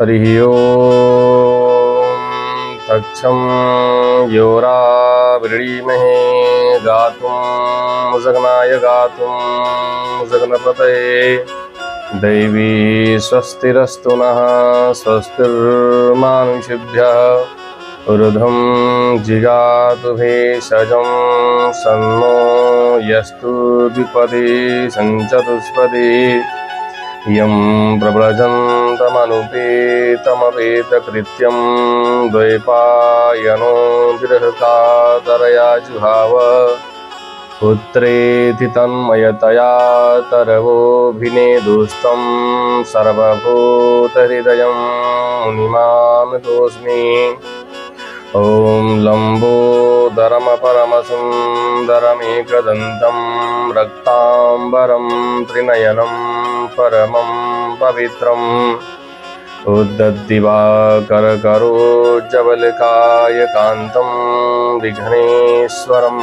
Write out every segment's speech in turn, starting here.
हरिः ओम् तत्सं योरावृणीमहे गातुं जगनाय गातुं जगन्पतये दैवी स्वस्तिरस्तु नः स्वस्तिर्मानुषिभ्यः ऊर्ध्वं जिगातु भेषजं सन्नो यस्तु द्विपदी सञ्चतुष्पदी यं प्रव्रजन्तमनुपेतमपेतकृत्यं द्वैपायनो विरहकातरया जुहाव पुत्रेति तन्मयतया तरवोऽभिनेदुस्तं सर्वभूतहृदयं मुनिमानतोऽस्मि। ॐ लम्बोदरमपरमसुन्दरमेकदन्तं रक्ताम्बरं त्रिनयनं परमं पवित्रम् उद्दद्दिवाकरकरोज्ज्वलकायकान्तं विघ्नेश्वरं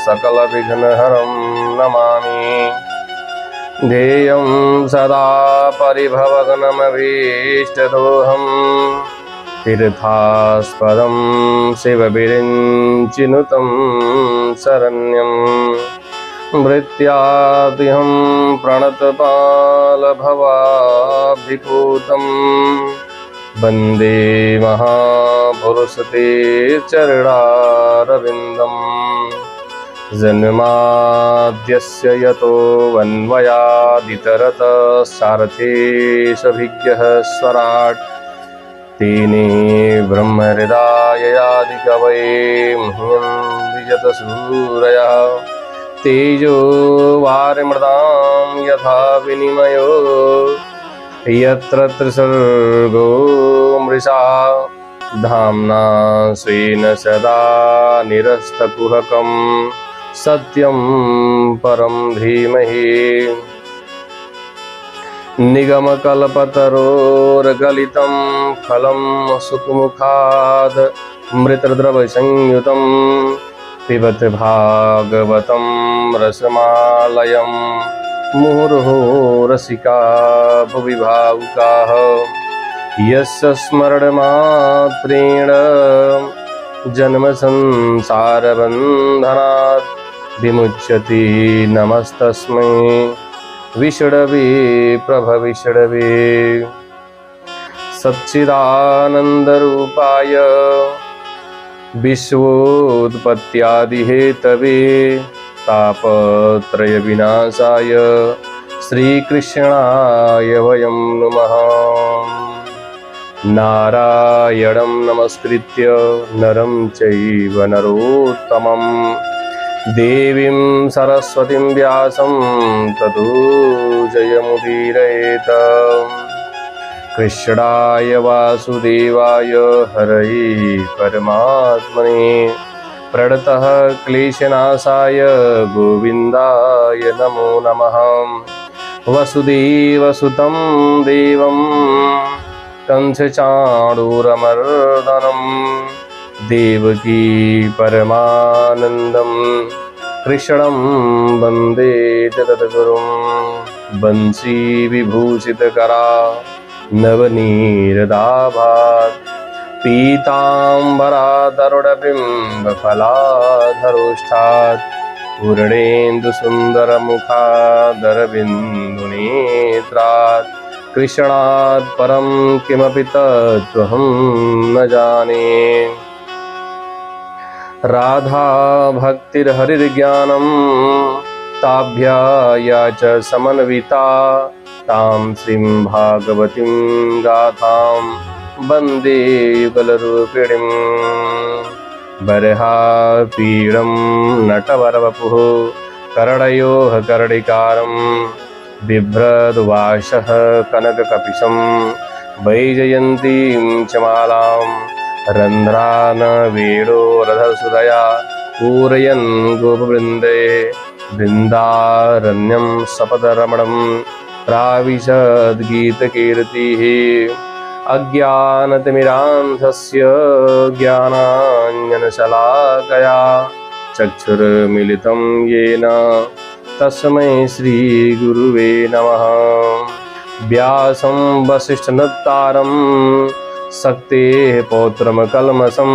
सकलविघ्नहरं नमामि। ध्येयं सदा परिभवघ्नमभीष्टदोहम् तीर्थास्पदं शिवविरिञ्चिनुतं शरण्यं भृत्याद्यहं प्रणतपालभवाभिभूतं वन्दे महापुरुषते चरणारविन्दम्। जन्माद्यस्य यतो वन्वयादितरतश्चार्थेष्वभिज्ञः स्वराट् तेने ब्रह्महृदाययादिकवये मह्यं विजतसूरयः तेजो वारिमृदां यथा विनिमयो यत्र त्रिसर्गो मृषा धाम्ना स्वेन सदा निरस्तकुहकं सत्यं परं धीमहि। निगमकल्पतरोर्गलितं फलं सुखमुखाद् मृतद्रवसंयुतं पिबत भागवतं रसमालयं मुहुर्मुहुः रसिका भुवि भावुकाः यस्य स्मरणमात्रेण जन्मसंसारबन्धनात् विमुच्यते। नमस्तस्मै विष्णवे प्रभविष्णवे सच्चिदानन्दरूपाय विश्वोत्पत्त्यादिहेतवे तापत्रयविनाशाय श्रीकृष्णाय वयं नमः। नारायणं नमस्कृत्य नरं चैव नरोत्तमं देवीं सरस्वतीं व्यासं ततो जयमुदीरयेत्। कृष्णाय वासुदेवाय हरये परमात्मने प्रणतः क्लेशनाशाय गोविन्दाय नमो नमः। वसुदेवसुतं देवं कंसचाणूरमर्दनं देवकी परमानन्दं कृष्णं वन्दे जगद्गुरुं। बंसी विभूषितकरा नवनीरदाभात् पीताम्बराधरुणबिम्बफलाधरोष्ठात् पूर्णेन्दुसुन्दरमुखादरबिन्दुनेत्रात् कृष्णात् परं किमपि तत्त्वहं न जाने। राधा भक्तिर्हरिर्ज्ञानं ताभ्या च समन्विता तां श्रीं भागवतीं गाथां वन्दे युगलरूपिणीं। बर्हापीडं नटवरवपुः कर्णयोः कर्णिकारं बिभ्रद्वासः कनककपिशं वैजयन्तीं च मालां रन्ध्रान् वेणो रथसुधया पूरयन् गोपवृन्दे बृन्दारण्यं सपदरमणं प्राविशद्गीतकीर्तिः। अज्ञानतिमिरान्धस्य ज्ञानाञ्जनशलाकया चक्षुर्मिलितं येन तस्मै श्रीगुरुवे नमः। व्यासं वसिष्ठनत्तारं शक्तेः पौत्रं कल्मषं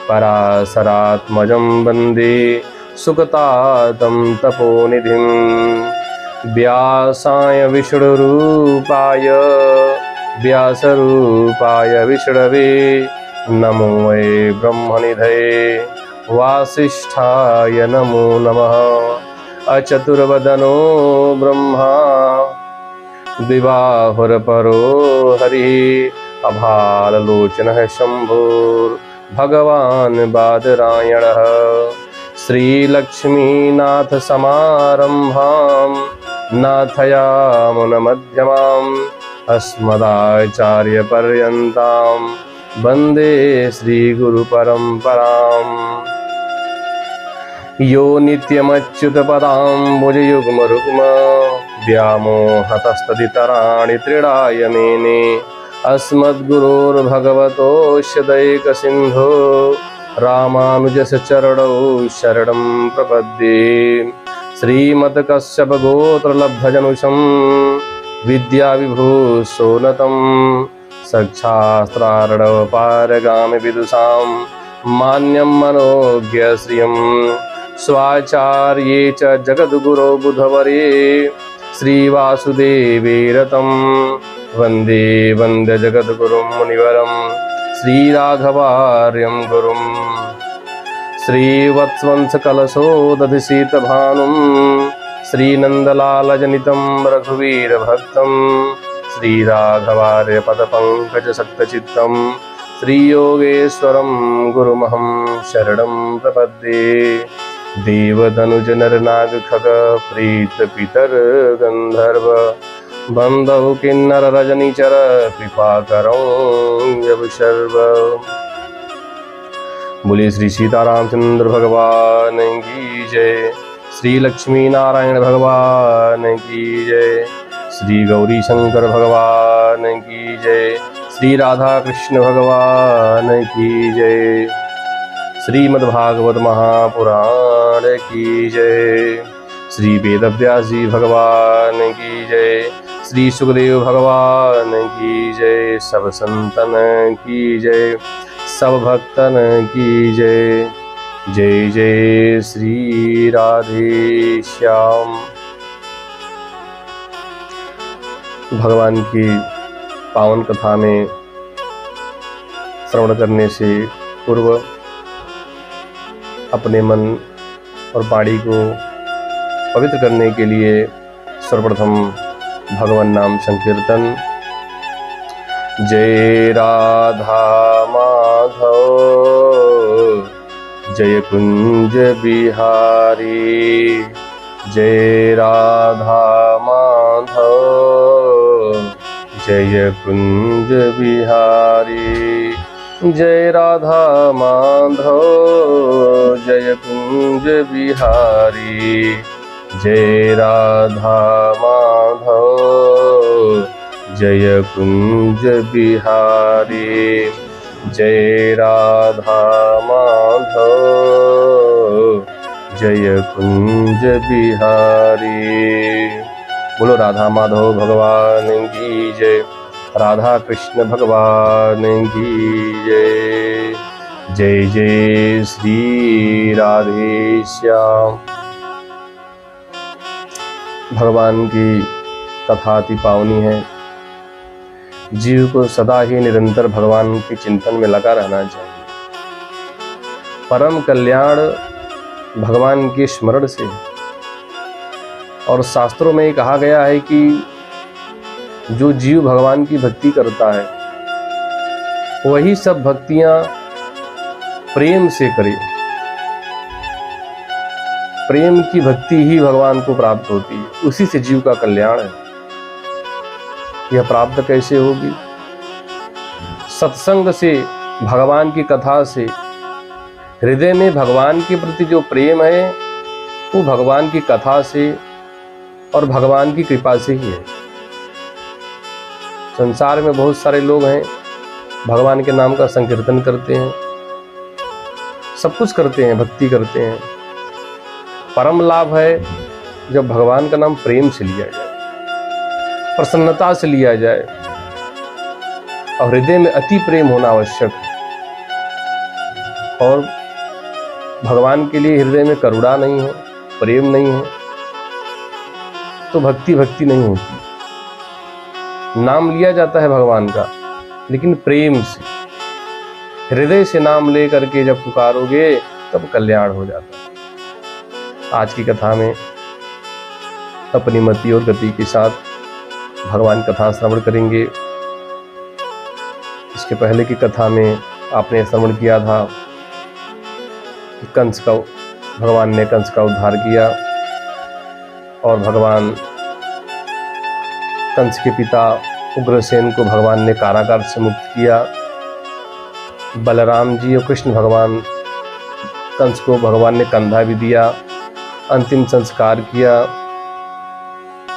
पराशरात्मजं वन्दे सुकतातं तपोनिधिं। व्यासाय विष्णुरूपाय व्यासरूपाय विष्णवे नमो वै ब्रह्मनिधये वासिष्ठाय नमो नमः। अचतुर्वदनो ब्रह्मा द्विबाहुरपरो हरिः अभाललोचनः शम्भुर्भगवान् बादरायणः। श्रीलक्ष्मीनाथसमारम्भां नाथयामुनमध्यमाम् अस्मदाचार्यपर्यन्तां वन्दे श्रीगुरुपरम्पराम्। यो नित्यमच्युतपदाम्बुजयुग्मरुग्म व्यामोहतस्तदितराणि तृणाय मेने अस्मद्गुरोर्भगवतोऽस्य दैकसिन्धो रामानुजस्य चरणौ शरणं प्रपद्ये। श्रीमत्कश्यपगोत्रलब्धजनुषं विद्याविभूषोन्नतं सच्छास्त्रार्णवपारगामि विदुषां मान्यं मनोज्ञश्रियं स्वाचार्ये च जगद्गुरो बुधवरे श्रीवासुदेवे रतं वन्दे वन्दे जगद्गुरुं मुनिवरं श्रीराघवार्यं गुरुं। श्रीवत्सवंशकलशोदधिशीतभानुं श्रीनन्दलालजनितं रघुवीरभक्तं श्रीराघवार्यपदपङ्कजसक्तचित्तं श्रीयोगेश्वरं गुरुमहं शरणं प्रपद्ये। देवतनुजनरनागखग प्रीतपितर्गन्धर्व बन्धौ किन्नररजनिचर कृपाकरं यवशर्व। बोले श्री सीतारामचंद्र भगवान की जय, श्री लक्ष्मी नारायण भगवान की जय, श्री गौरी शंकर भगवान की जय, श्री राधा कृष्ण भगवान की जय, श्रीमद्भागवत महापुराण की जय, श्री वेदव्यास जी भगवान की जय, श्री सुखदेव भगवान की जय, सब संतन की जय, सब भक्तन की जय। जय जय श्री राधे श्याम। भगवान की पावन कथा में श्रवण करने से पूर्व अपने मन और वाणी को पवित्र करने के लिए सर्वप्रथम भगवान नाम संकीर्तन। जय राधा माधव जय कुंज बिहारी, जय राधा माधव जय कुंज बिहारी, जय राधा माधव जय कुंज बिहारी, जय राधा माधव जय कुंज बिहारी, जय राधा माधव जय कुंज बिहारी। बोलो राधा माधव भगवान की जय, राधा कृष्ण भगवान की जय। जय जय श्री राधे श्याम। भगवान की कथा अति पावनी है। जीव को सदा ही निरंतर भगवान के चिंतन में लगा रहना चाहिए। परम कल्याण भगवान के स्मरण से। और शास्त्रों में कहा गया है कि जो जीव भगवान की भक्ति करता है वही सब भक्तियां प्रेम से करे। प्रेम की भक्ति ही भगवान को प्राप्त होती है, उसी से जीव का कल्याण है। यह प्राप्त कैसे होगी? सत्संग से, भगवान की कथा से। हृदय में भगवान के प्रति जो प्रेम है वो भगवान की कथा से और भगवान की कृपा से ही है। संसार में बहुत सारे लोग हैं, भगवान के नाम का संकीर्तन करते हैं, सब कुछ करते हैं, भक्ति करते हैं। परम लाभ है जब भगवान का नाम प्रेम से लिया जाए। प्रसन्नता से लिया जाए और हृदय में अति प्रेम होना आवश्यक है। और भगवान के लिए हृदय में करुणा नहीं है, प्रेम नहीं है, तो भक्ति नहीं होती। नाम लिया जाता है भगवान का, लेकिन प्रेम से, हृदय से नाम ले करके जब पुकारोगे तब कल्याण हो जाता है। आज की कथा में अपनी मति और गति के साथ भगवान कथा श्रवण करेंगे। इसके पहले की कथा में आपने श्रवण किया था कि भगवान ने कंस का उद्धार किया और भगवान कंस के पिता उग्रसेन को भगवान ने कारागार से मुक्त किया। बलराम जी और कृष्ण भगवान कंस को भगवान ने कंधा भी दिया, अंतिम संस्कार किया।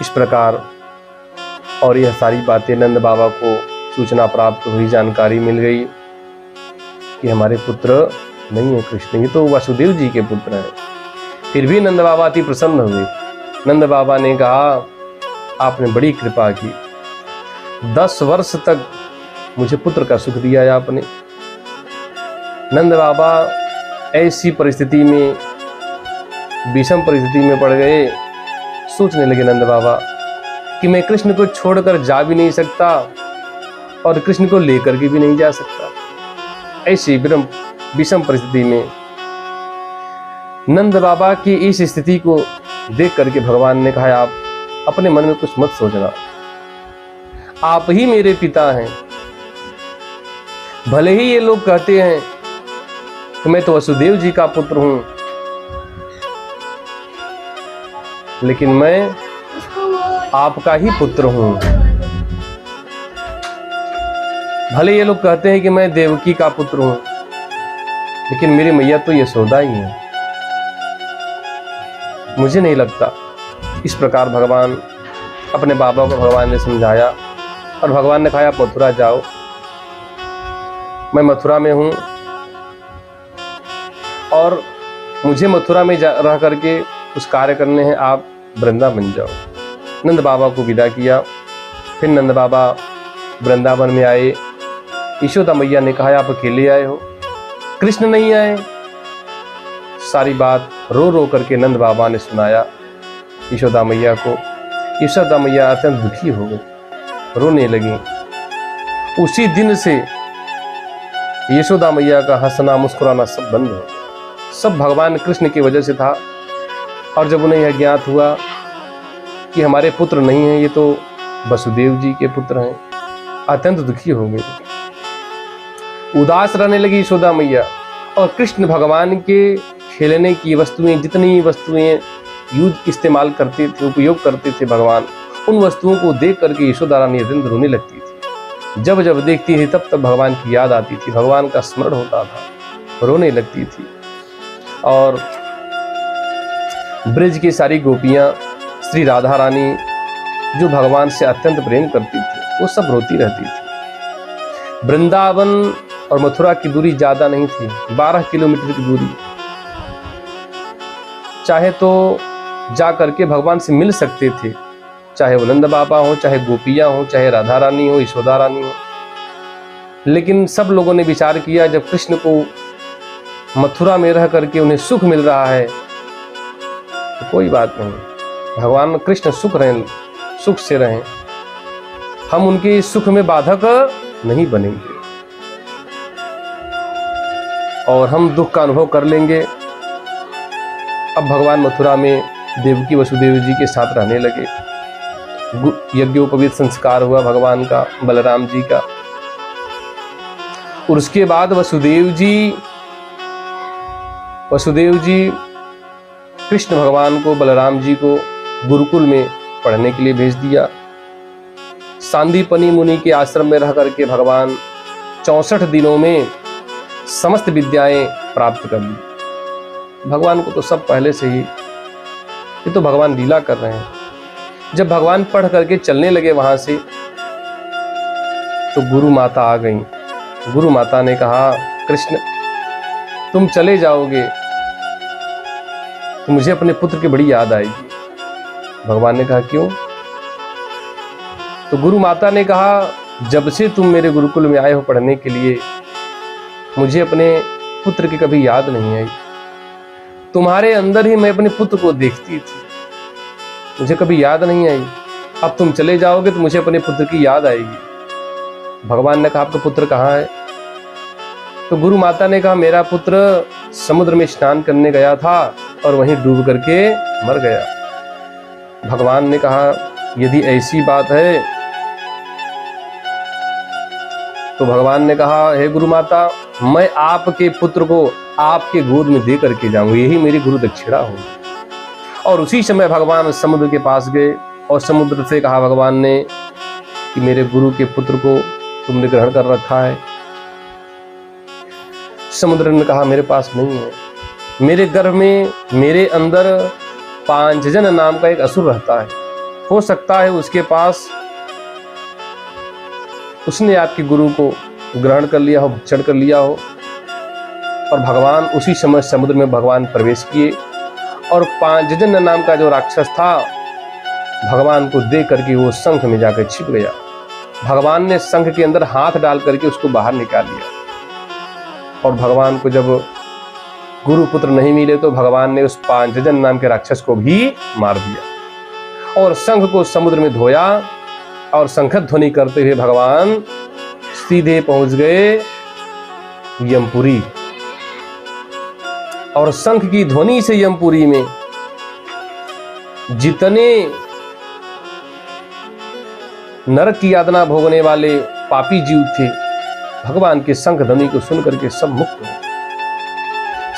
इस प्रकार और यह सारी बातें नंद बाबा को सूचना प्राप्त हुई, जानकारी मिल गई कि हमारे पुत्र नहीं है कृष्ण, ये तो वासुदेव जी के पुत्र हैं। फिर भी नंद बाबा अति प्रसन्न हुए। नंद बाबा ने कहा, आपने बड़ी कृपा की, 10 वर्ष तक मुझे पुत्र का सुख दिया है आपने। नंद बाबा ऐसी परिस्थिति में, विषम परिस्थिति में पड़ गए। सोचने लगे नंद बाबा कि मैं कृष्ण को छोड़कर जा भी नहीं सकता और कृष्ण को लेकर के भी नहीं जा सकता। ऐसी विषम परिस्थिति में नंद बाबा की इस स्थिति को देख करके भगवान ने कहा, आप अपने मन में कुछ मत सोचना, आप ही मेरे पिता हैं। भले ही ये लोग कहते हैं कि मैं तो वसुदेव जी का पुत्र हूं, लेकिन मैं आपका ही पुत्र हूं। भले ये लोग कहते हैं कि मैं देवकी का पुत्र हूं, लेकिन मेरी मैया तो यशोदा ही है। मुझे नहीं लगता। इस प्रकार भगवान अपने बाबा को भगवान ने समझाया और भगवान ने कहा, आप मथुरा जाओ, मैं मथुरा में हूं और मुझे मथुरा में रह करके कुछ कार्य करने हैं, आप वृंदावन जाओ। नंद बाबा को विदा किया। फिर नंद बाबा वृंदावन में आए। यशोदा मैया ने कहा, आप अकेले आए हो, कृष्ण नहीं आए। सारी बात रो रो करके नंद बाबा ने सुनाया यशोदा मैया को। यशोदा मैया अत्यंत दुखी हो गई, रोने लगी। उसी दिन से यशोदा मैया का हंसना मुस्कुराना सब बंद हो गया। सब भगवान कृष्ण की वजह से था। और जब उन्हें यह ज्ञात हुआ कि हमारे पुत्र नहीं हैं, ये तो वसुदेव जी के पुत्र हैं, अत्यंत दुखी हो गई, उदास रहने लगी यशोदा मैया। और कृष्ण भगवान के खेलने की वस्तुएं, जितनी वस्तुएं यूज इस्तेमाल करते थे, उपयोग करते थे भगवान, उन वस्तुओं को देख करके यशोदा रानी अत्यंत रोने लगती थी। जब जब देखती थी तब तब भगवान की याद आती थी, भगवान का स्मरण होता था, रोने लगती थी। और ब्रज की सारी गोपियां, श्री राधा रानी जो भगवान से अत्यंत प्रेम करती थी, वो सब रोती रहती थी। वृंदावन और मथुरा की दूरी ज्यादा नहीं थी, 12 किलोमीटर की दूरी। चाहे तो जा करके भगवान से मिल सकते थे, चाहे वो नंद बाबा हो, चाहे गोपियां हो, चाहे राधा रानी हो, यशोदा रानी हो। लेकिन सब लोगों ने विचार किया, जब कृष्ण को मथुरा में रह करके उन्हें सुख मिल रहा है तो कोई बात नहीं, भगवान कृष्ण सुख से रहें, हम उनके सुख में बाधक नहीं बनेंगे और हम दुख का अनुभव कर लेंगे। अब भगवान मथुरा में देवकी वसुदेव जी के साथ रहने लगे। यज्ञोपवीत संस्कार हुआ भगवान का, बलराम जी का। और उसके बाद वसुदेव जी कृष्ण भगवान को, बलराम जी को गुरुकुल में पढ़ने के लिए भेज दिया। सांदीपनी मुनि के आश्रम में रह करके भगवान 64 दिनों में समस्त विद्याएं प्राप्त कर ली। भगवान को तो सब पहले से ही, ये तो भगवान लीला कर रहे हैं। जब भगवान पढ़ करके चलने लगे वहां से, तो गुरु माता आ गई। गुरु माता ने कहा, कृष्ण तुम चले जाओगे तो मुझे अपने पुत्र की बड़ी याद आएगी। भगवान ने कहा, क्यों? तो गुरु माता ने कहा, जब से तुम मेरे गुरुकुल में आए हो पढ़ने के लिए, मुझे अपने पुत्र की कभी याद नहीं आई। तुम्हारे अंदर ही मैं अपने पुत्र को देखती थी, मुझे कभी याद नहीं आई। अब तुम चले जाओगे तो मुझे अपने पुत्र की याद आएगी। भगवान ने कहा, आपका पुत्र कहाँ है? तो गुरु माता ने कहा, मेरा पुत्र समुद्र में स्नान करने गया था और वहीं डूब करके मर गया। भगवान ने कहा, यदि ऐसी बात है तो भगवान ने कहा, हे गुरु माता, मैं आपके पुत्र को आपके गोद में दे करके जाऊंगा, यही मेरी गुरु दक्षिणा होगी। और उसी समय भगवान समुद्र के पास गए और समुद्र से कहा भगवान ने कि मेरे गुरु के पुत्र को तुमने ग्रहण कर रखा है। समुद्र ने कहा, मेरे पास नहीं है, मेरे गर्भ में मेरे अंदर पांचजन नाम का एक असुर रहता है, हो सकता है उसके पास उसने आपके गुरु को ग्रहण कर लिया हो, भक्षण कर लिया हो। और भगवान उसी समय समुद्र में भगवान प्रवेश किए और पांचजन नाम का जो राक्षस था भगवान को देख करके वो शंख में जाकर छिप गया। भगवान ने शंख के अंदर हाथ डाल करके उसको बाहर निकाल लिया। और भगवान को जब गुरु पुत्र नहीं मिले तो भगवान ने उस पांचजन नाम के राक्षस को भी मार दिया और शंख को समुद्र में धोया और शंख ध्वनि करते हुए भगवान सीधे पहुंच गए यमपुरी। और शंख की ध्वनि से यमपुरी में जितने नरक की यातना भोगने वाले पापी जीव थे, भगवान के शंख ध्वनि को सुन करके सब मुक्त हो,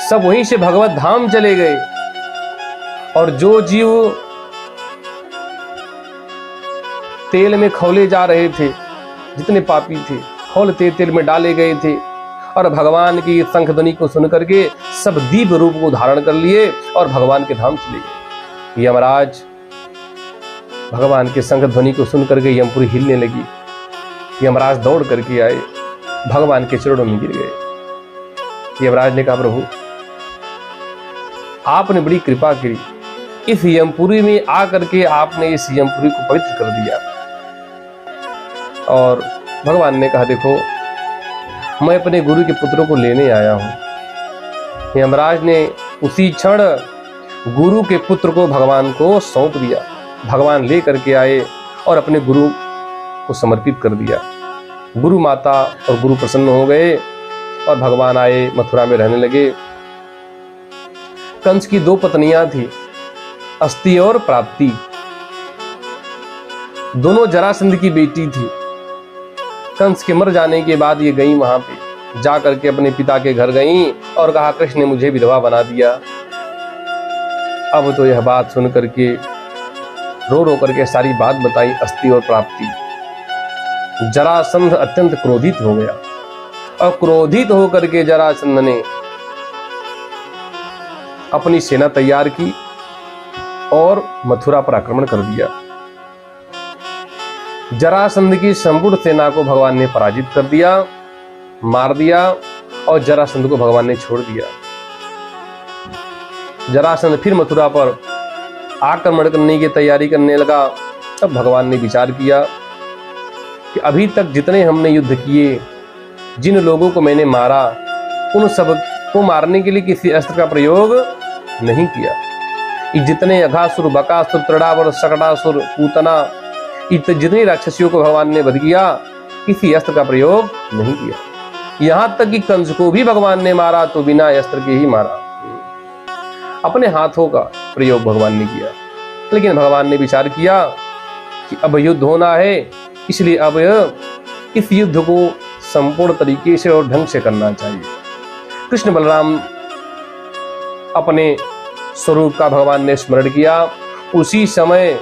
सब वहीं से भगवत धाम चले गए। और जो जीव तेल में खौले जा रहे थे, जितने पापी थे, खौलते तेल में डाले गए थे और भगवान की शंख ध्वनि को सुन करके सब दिव्य रूप को धारण कर लिए और भगवान के धाम चले गए। यमराज भगवान के शंख ध्वनि को सुन करके यमपुरी हिलने लगी। यमराज दौड़ करके आए, भगवान के चरणों में गिर गए। यमराज ने कहा, प्रभु आपने बड़ी कृपा करी, इस यमपुरी में आकर के आपने इस यमपुरी को पवित्र कर दिया। और भगवान ने कहा, देखो मैं अपने गुरु के पुत्रों को लेने आया हूं। यमराज ने उसी क्षण गुरु के पुत्र को भगवान को सौंप दिया। भगवान ले करके आए और अपने गुरु को समर्पित कर दिया। गुरु माता और गुरु प्रसन्न हो गए और भगवान आए, मथुरा में रहने लगे। कंस की दो पत्नियां थी, अस्ति और प्राप्ति, दोनों जरासंध की बेटी थी। कंस के मर जाने के बाद ये गई, वहां पे जा करके अपने पिता के घर गई और कहा, कृष्ण ने मुझे विधवा बना दिया। अब तो यह बात सुन करके रो रो करके सारी बात बताई अस्ति और प्राप्ति। जरासंध अत्यंत क्रोधित हो गया और क्रोधित होकर के जरासंध ने अपनी सेना तैयार की और मथुरा पर आक्रमण कर दिया। जरासंध की संपूर्ण सेना को भगवान ने पराजित कर दिया, मार दिया और जरासंध को भगवान ने छोड़ दिया। जरासंध फिर मथुरा पर आक्रमण करने की तैयारी करने लगा। तब भगवान ने विचार किया कि अभी तक जितने हमने युद्ध किए, जिन लोगों को मैंने मारा, उन सब को मारने के लिए किसी अस्त्र का प्रयोग नहीं किया। जितने अघासुर, बकासुर, त्रिडावर, शकटासुर, पूतना, जितनी राक्षसियों को भगवान ने वध किया, किसी अस्त्र का प्रयोग नहीं किया। यहां तक कि कंस को भी भगवान ने मारा तो बिना अस्त्र के ही मारा, अपने हाथों का प्रयोग भगवान ने किया। लेकिन भगवान ने विचार किया कि अब युद्ध होना है, इसलिए अब इस युद्ध को संपूर्ण तरीके से और ढंग से करना चाहिए। कृष्ण बलराम अपने स्वरूप का भगवान ने स्मरण किया। उसी समय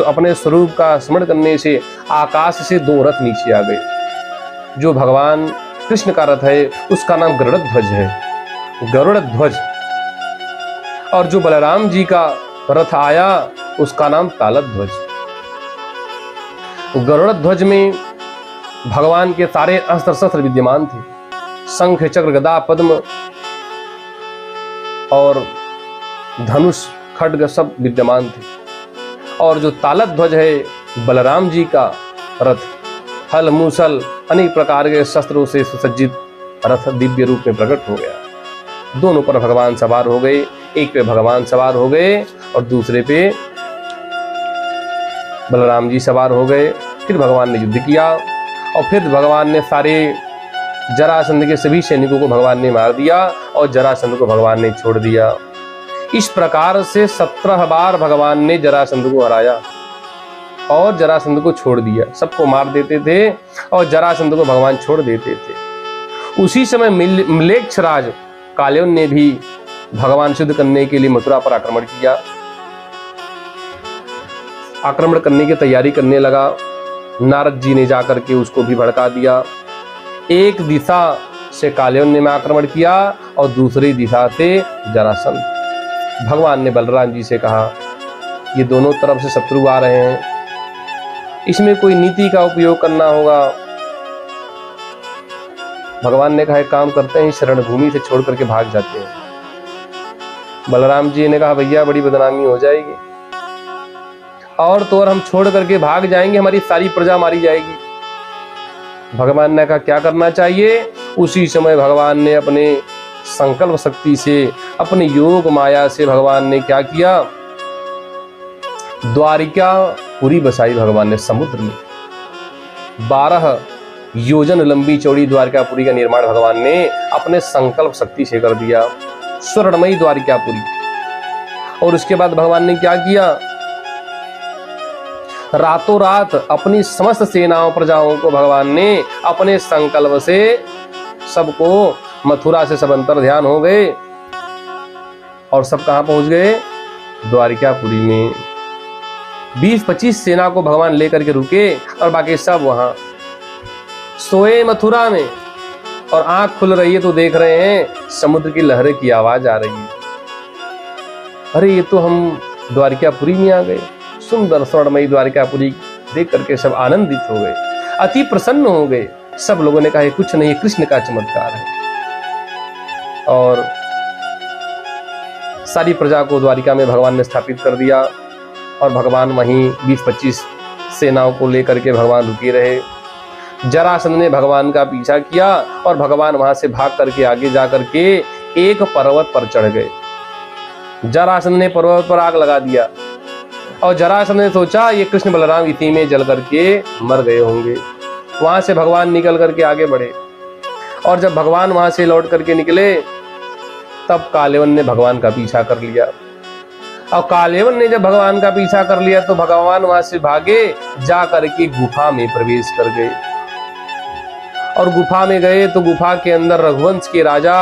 अपने स्वरूप का स्मरण करने से आकाश से दो रथ नीचे आ गए। जो भगवान कृष्ण का रथ है उसका नाम गरुड़ ध्वज है, गरुड़ ध्वज। और जो बलराम जी का रथ आया उसका नाम तालत ध्वज। गरुड़ ध्वज में भगवान के सारे अस्त्र शस्त्र विद्यमान थे, शंख, चक्र, गदा, पद्म और धनुष, खड्ग सब विद्यमान थे। और जो तालत ध्वज है बलराम जी का, रथ, हल मूसल अनेक प्रकार के शस्त्रों से सुसज्जित रथ दिव्य रूप में प्रकट हो गया। दोनों पर भगवान सवार हो गए, एक पे भगवान सवार हो गए और दूसरे पे बलराम जी सवार हो गए। फिर भगवान ने युद्ध किया और फिर भगवान ने सारे जरासंध के सभी सैनिकों को भगवान ने मार दिया और जरासंध को भगवान ने छोड़ दिया। इस प्रकार से 17 बार भगवान ने जरासंध को हराया और जरासंध को छोड़ दिया। सबको मार देते थे और जरासंध को भगवान छोड़ देते थे। उसी समय म्लेच्छराज काल्यवन ने भी भगवान शुद्ध करने के लिए मथुरा पर आक्रमण किया। आक्रमण करने की तैयारी करने लगा। नारद जी ने जाकर के उसको भी भड़का दिया। एक दिशा से काल्यवन ने आक्रमण किया और दूसरी दिशा से जरासंध। भगवान ने बलराम जी से कहा, ये दोनों तरफ से शत्रु आ रहे हैं, इसमें कोई नीति का उपयोग करना होगा। भगवान ने कहा, एक काम करते हैं, शरण भूमि से छोड़ करके भाग जाते हैं। बलराम जी ने कहा, भैया बड़ी बदनामी हो जाएगी, और तो और हम छोड़ करके भाग जाएंगे, हमारी सारी प्रजा मारी जाएगी। भगवान ने कहा, क्या करना चाहिए? उसी समय भगवान ने अपने संकल्प शक्ति से, अपने योग माया से भगवान ने क्या किया? द्वारिका पुरी बसाई भगवान ने समुद्र में। 12 योजन लंबी चौड़ी द्वारिकापुरी का निर्माण भगवान ने अपने संकल्प शक्ति से कर दिया, स्वर्णमयी द्वारिकापुरी। और उसके बाद भगवान ने क्या किया? रातों रात अपनी समस्त सेनाओं प्रजाओं को भगवान ने अपने संकल्प से सबको मथुरा से सब अंतर ध्यान हो गए और सब कहां पहुंच गए? द्वारिकापुरी में। 20-25 सेना को भगवान लेकर के रुके और बाकी सब वहां सोए मथुरा में। और आंख खुल रही है तो देख रहे हैं समुद्र की लहरें की आवाज आ रही है। अरे ये तो हम द्वारिकापुरी में आ गए। सुंदर स्वर्णमयी द्वारिकापुरी देख करके सब आनंदित हो गए, अति प्रसन्न हो गए। सब लोगों ने कहा, कुछ नहीं, कृष्ण का चमत्कार है। और सारी प्रजा को द्वारिका में भगवान ने स्थापित कर दिया और भगवान वहीं 20-25 सेनाओं को लेकर के भगवान रुके रहे। जरासंध ने भगवान का पीछा किया और भगवान वहां से भाग करके आगे जा करके एक पर्वत पर चढ़ गए। जरासंध ने पर्वत पर आग लगा दिया और जरासंध ने सोचा ये कृष्ण बलराम इसी में जल करके मर गए होंगे। वहां से भगवान निकल करके आगे बढ़े और जब भगवान वहां से लौट करके निकले तब काल्यवन ने भगवान का पीछा कर लिया। और काल्यवन ने जब भगवान का पीछा कर लिया तो भगवान वहां से भागे, जा करके गुफा में प्रवेश कर गए। और गुफा में गए तो गुफा के अंदर रघुवंश के राजा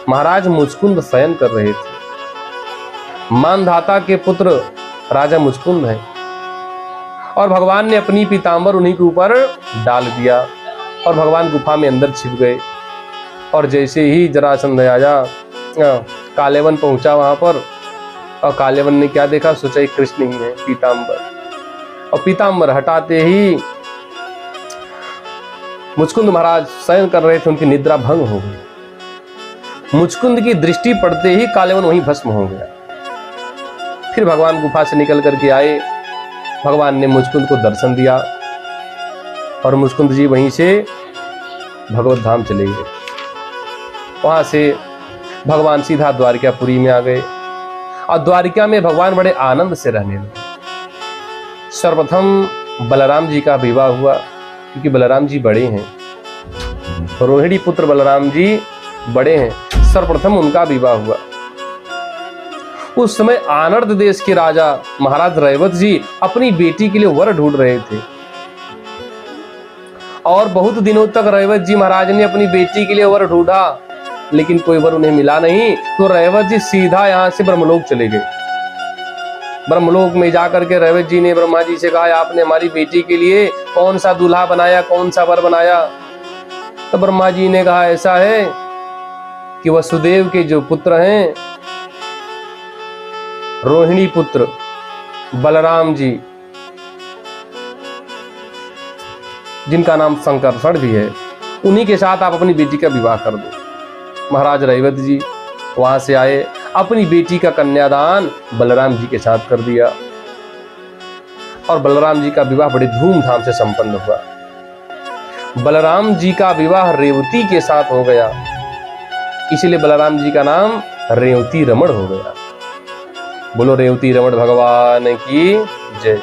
महाराज मुचकुंद शयन कर रहे थे। मानधाता के पुत्र राजा मुचकुंद हैं और भगवान ने अपनी पीतांबर उन्हीं के ऊपर डाल दिया और भगवान गुफा में अंदर छिप गए। और जैसे ही जरासंध राजा काल्यवन पहुंचा वहां पर और काल्यवन ने क्या देखा? सोचा कृष्ण ही है, पीतांबर। और पीतांबर हटाते ही मुचकुंद महाराज शयन कर रहे थे, उनकी निद्रा भंग हो गई। मुचकुंद की दृष्टि पड़ते ही काल्यवन वहीं भस्म हो गया। फिर भगवान गुफा से निकल करके आए, भगवान ने मुचकुंद को दर्शन दिया और मुचकुंद जी वहीं से भगवत धाम चले गए। वहां से भगवान सीधा द्वारिकापुरी में आ गए और द्वारिका में भगवान बड़े आनंद से रहने लगे। सर्वप्रथम बलराम जी का विवाह हुआ, क्योंकि बलराम जी बड़े हैं, रोहिणी पुत्र बलराम जी बड़े हैं। सर्वप्रथम उनका विवाह हुआ। उस समय आनर्द देश के राजा महाराज रैवत जी अपनी बेटी के लिए वर ढूंढ रहे थे और बहुत दिनों तक रैवत जी महाराज ने अपनी बेटी के लिए वर ढूंढा, लेकिन कोई वर उन्हें मिला नहीं। तो रैवत जी सीधा यहाँ से ब्रह्मलोक चले गए। ब्रह्मलोक में जाकर के रैवत जी ने ब्रह्मा जी से कहा, आपने हमारी बेटी के लिए कौन सा दूल्हा बनाया, कौन सा वर बनाया? तो ब्रह्मा जी ने कहा, ऐसा है कि वसुदेव के जो पुत्र हैं, रोहिणी पुत्र बलराम जी, जिनका नाम संकर्षण भी है, उन्हीं के साथ आप अपनी बेटी का विवाह कर दो। महाराज रैवत जी वहां से आए, अपनी बेटी का कन्यादान बलराम जी के साथ कर दिया। और बलराम जी का विवाह बड़ी धूमधाम से संपन्न हुआ। बलराम जी का विवाह रेवती के साथ हो गया, इसीलिए बलराम जी का नाम रेवती रमण हो गया। बोलो रेवती रमण भगवान की जय।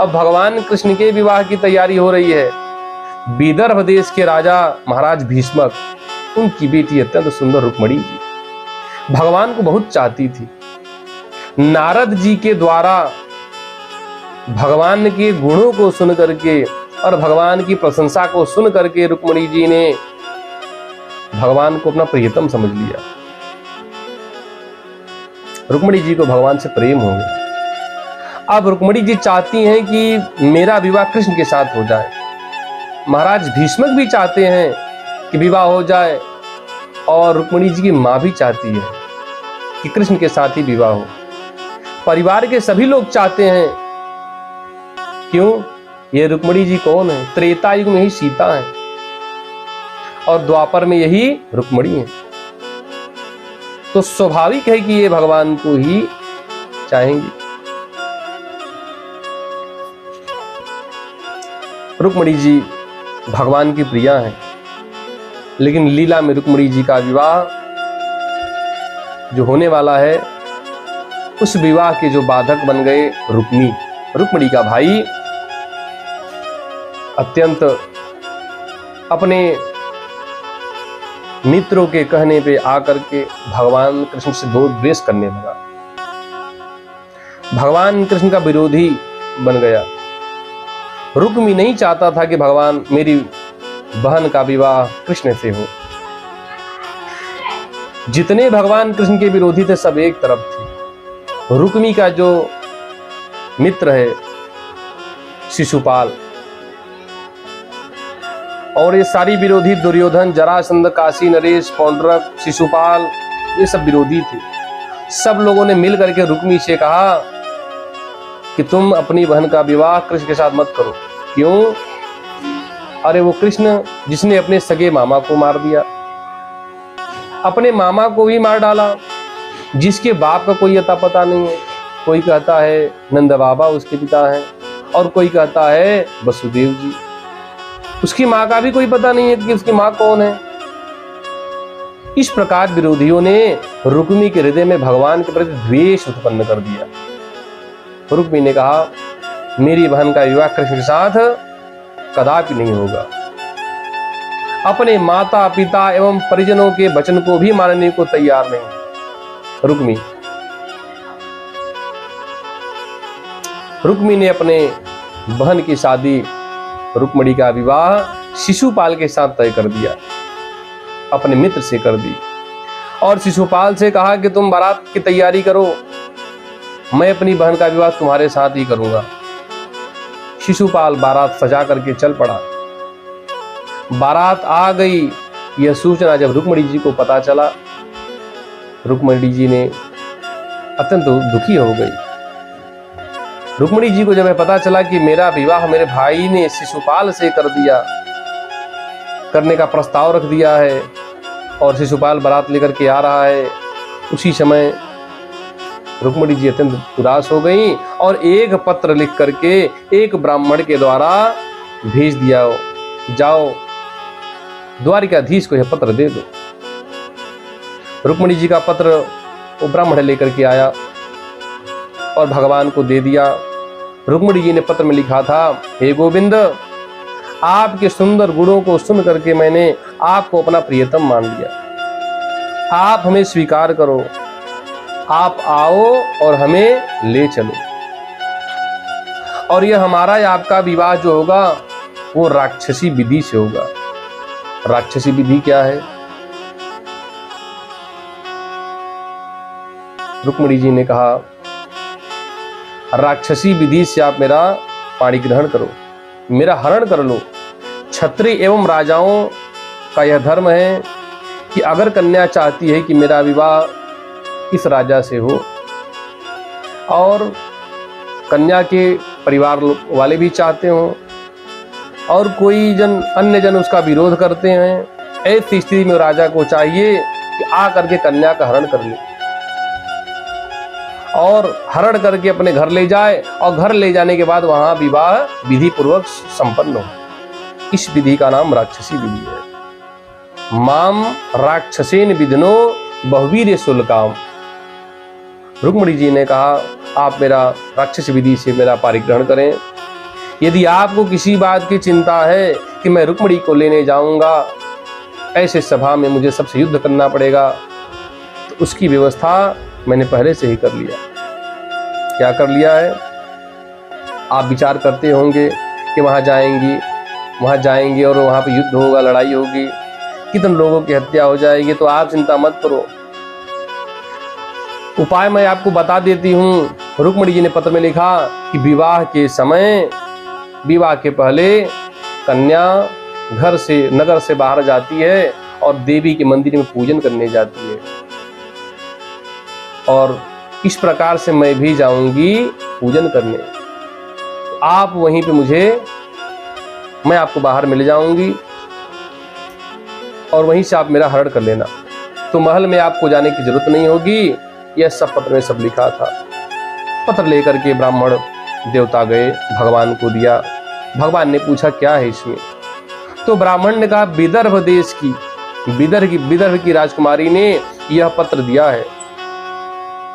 अब भगवान कृष्ण के विवाह की तैयारी हो रही है। विदर्भ देश के राजा महाराज भीष्मक, उनकी बेटी अत्यंत सुंदर रुक्मणी जी भगवान को बहुत चाहती थी। नारद जी के द्वारा भगवान के गुणों को सुन करके और भगवान की प्रशंसा को सुन करके रुक्मणी जी ने भगवान को अपना प्रियतम समझ लिया। रुक्मणी जी को भगवान से प्रेम हो गया। अब रुक्मणी जी चाहती हैं कि मेरा विवाह कृष्ण के साथ हो जाए। महाराज भीष्मक भी चाहते हैं कि विवाह हो जाए, और रुक्मणी जी की मां भी चाहती है कि कृष्ण के साथ ही विवाह हो। परिवार के सभी लोग चाहते हैं। क्यों? ये रुक्मणी जी कौन है? त्रेता युग में ही सीता है और द्वापर में यही रुक्मणी है, तो स्वाभाविक है कि ये भगवान को ही चाहेंगी। रुक्मणी जी भगवान की प्रिया हैं, लेकिन लीला में रुक्मणी जी का विवाह जो होने वाला है, उस विवाह के जो बाधक बन गए रुक्मणी का भाई अत्यंत अपने मित्रों के कहने पे आकर के भगवान कृष्ण से द्वेष करने लगा। भगवान कृष्ण का विरोधी बन गया। रुक्मी नहीं चाहता था कि भगवान मेरी बहन का विवाह कृष्ण से हो। जितने भगवान कृष्ण के विरोधी थे सब एक तरफ थे। रुक्मी का जो मित्र है शिशुपाल, और ये सारी विरोधी दुर्योधन, जरासंध, काशी नरेश, पौंड्रक, शिशुपाल, ये सब विरोधी थे। सब लोगों ने मिल करके रुक्मी से कहा कि तुम अपनी बहन का विवाह कृष्ण के साथ मत करो। क्यों? अरे वो कृष्ण जिसने अपने सगे मामा को मार दिया, अपने मामा को भी मार डाला, जिसके बाप का कोई अता पता नहीं है। कोई कहता है नंद बाबा उसके पिता हैं, और कोई कहता है वसुदेव जी। उसकी माँ का भी कोई पता नहीं है कि उसकी माँ कौन है। इस प्रकार विरोधियों ने रुक्मी के हृदय में भगवान के प्रति द्वेष उत्पन्न कर दिया। रुक्मी ने कहा मेरी बहन का विवाह कृष्ण के साथ कदापि नहीं होगा। अपने माता पिता एवं परिजनों के वचन को भी मानने को तैयार नहीं रुक्मी ने अपने बहन की शादी, रुक्मणी का विवाह शिशुपाल के साथ तय कर दिया, अपने मित्र से कर दी, और शिशुपाल से कहा कि तुम बारात की तैयारी करो, मैं अपनी बहन का विवाह तुम्हारे साथ ही करूंगा। शिशुपाल बारात सजा करके चल पड़ा। बारात आ गई। यह सूचना जब रुक्मणी जी को पता चला, रुक्मणी जी ने अत्यंत दुखी हो गई। रुक्मणी जी को जब पता चला कि मेरा विवाह मेरे भाई ने शिशुपाल से कर दिया, करने का प्रस्ताव रख दिया है, और शिशुपाल बारात लेकर के आ रहा है, उसी समय रुक्मणी जी अत्यंत उदास हो गई और एक पत्र लिख करके एक ब्राह्मण के द्वारा भेज दिया, जाओ द्वारिकाधीश को यह पत्र दे दो। रुक्मणी जी का पत्र वो ब्राह्मण लेकर के आया और भगवान को दे दिया। रुक्मणी जी ने पत्र में लिखा था, हे गोविंद, आपके सुंदर गुणों को सुन करके मैंने आपको अपना प्रियतम मान लिया। आप हमें स्वीकार करो, आप आओ और हमें ले चलो, और यह हमारा या आपका विवाह जो होगा वो राक्षसी विधि से होगा। राक्षसी विधि क्या है? रुक्मणी जी ने कहा, राक्षसी विधि से आप मेरा पाणी ग्रहण करो, मेरा हरण कर लो। क्षत्रिय एवं राजाओं का यह धर्म है कि अगर कन्या चाहती है कि मेरा विवाह इस राजा से हो, और कन्या के परिवार वाले भी चाहते हो, और कोई जन अन्य जन उसका विरोध करते हैं, ऐसी स्थिति में राजा को चाहिए कि आ करके कन्या का हरण कर ले। और हरण करके अपने घर ले जाए और घर ले जाने के बाद वहां विवाह विधि पूर्वक संपन्न हो। इस विधि का नाम राक्षसी विधि है। माम राक्षसेन विधिनो बहुवीर्य शुल्काम। रुक्मिणी जी ने कहा, आप मेरा राक्षस विधि से मेरा पारिग्रहण करें। यदि आपको किसी बात की चिंता है कि मैं रुक्मिणी को लेने जाऊंगा, ऐसे सभा में मुझे सबसे युद्ध करना पड़ेगा, तो उसकी व्यवस्था मैंने पहले से ही कर लिया। क्या कर लिया है? आप विचार करते होंगे कि वहां जाएंगे और वहां पे युद्ध होगा, लड़ाई होगी, कितने लोगों की हत्या हो जाएगी। तो आप चिंता मत करो, उपाय मैं आपको बता देती हूँ। रुक्मिणी जी ने पत्र में लिखा कि विवाह के समय, विवाह के पहले कन्या घर से, नगर से बाहर जाती है और देवी के मंदिर में पूजन करने जाती है, और इस प्रकार से मैं भी जाऊंगी पूजन करने। आप वहीं पे मैं आपको बाहर मिल जाऊंगी और वहीं से आप मेरा हरण कर लेना। तो महल में आपको जाने की जरूरत नहीं होगी। यह सब पत्र में सब लिखा था। पत्र लेकर के ब्राह्मण देवता गए, भगवान को दिया। भगवान ने पूछा क्या है इसमें? तो ब्राह्मण ने कहा, विदर्भ देश की, विदर्भ की राजकुमारी ने यह पत्र दिया है।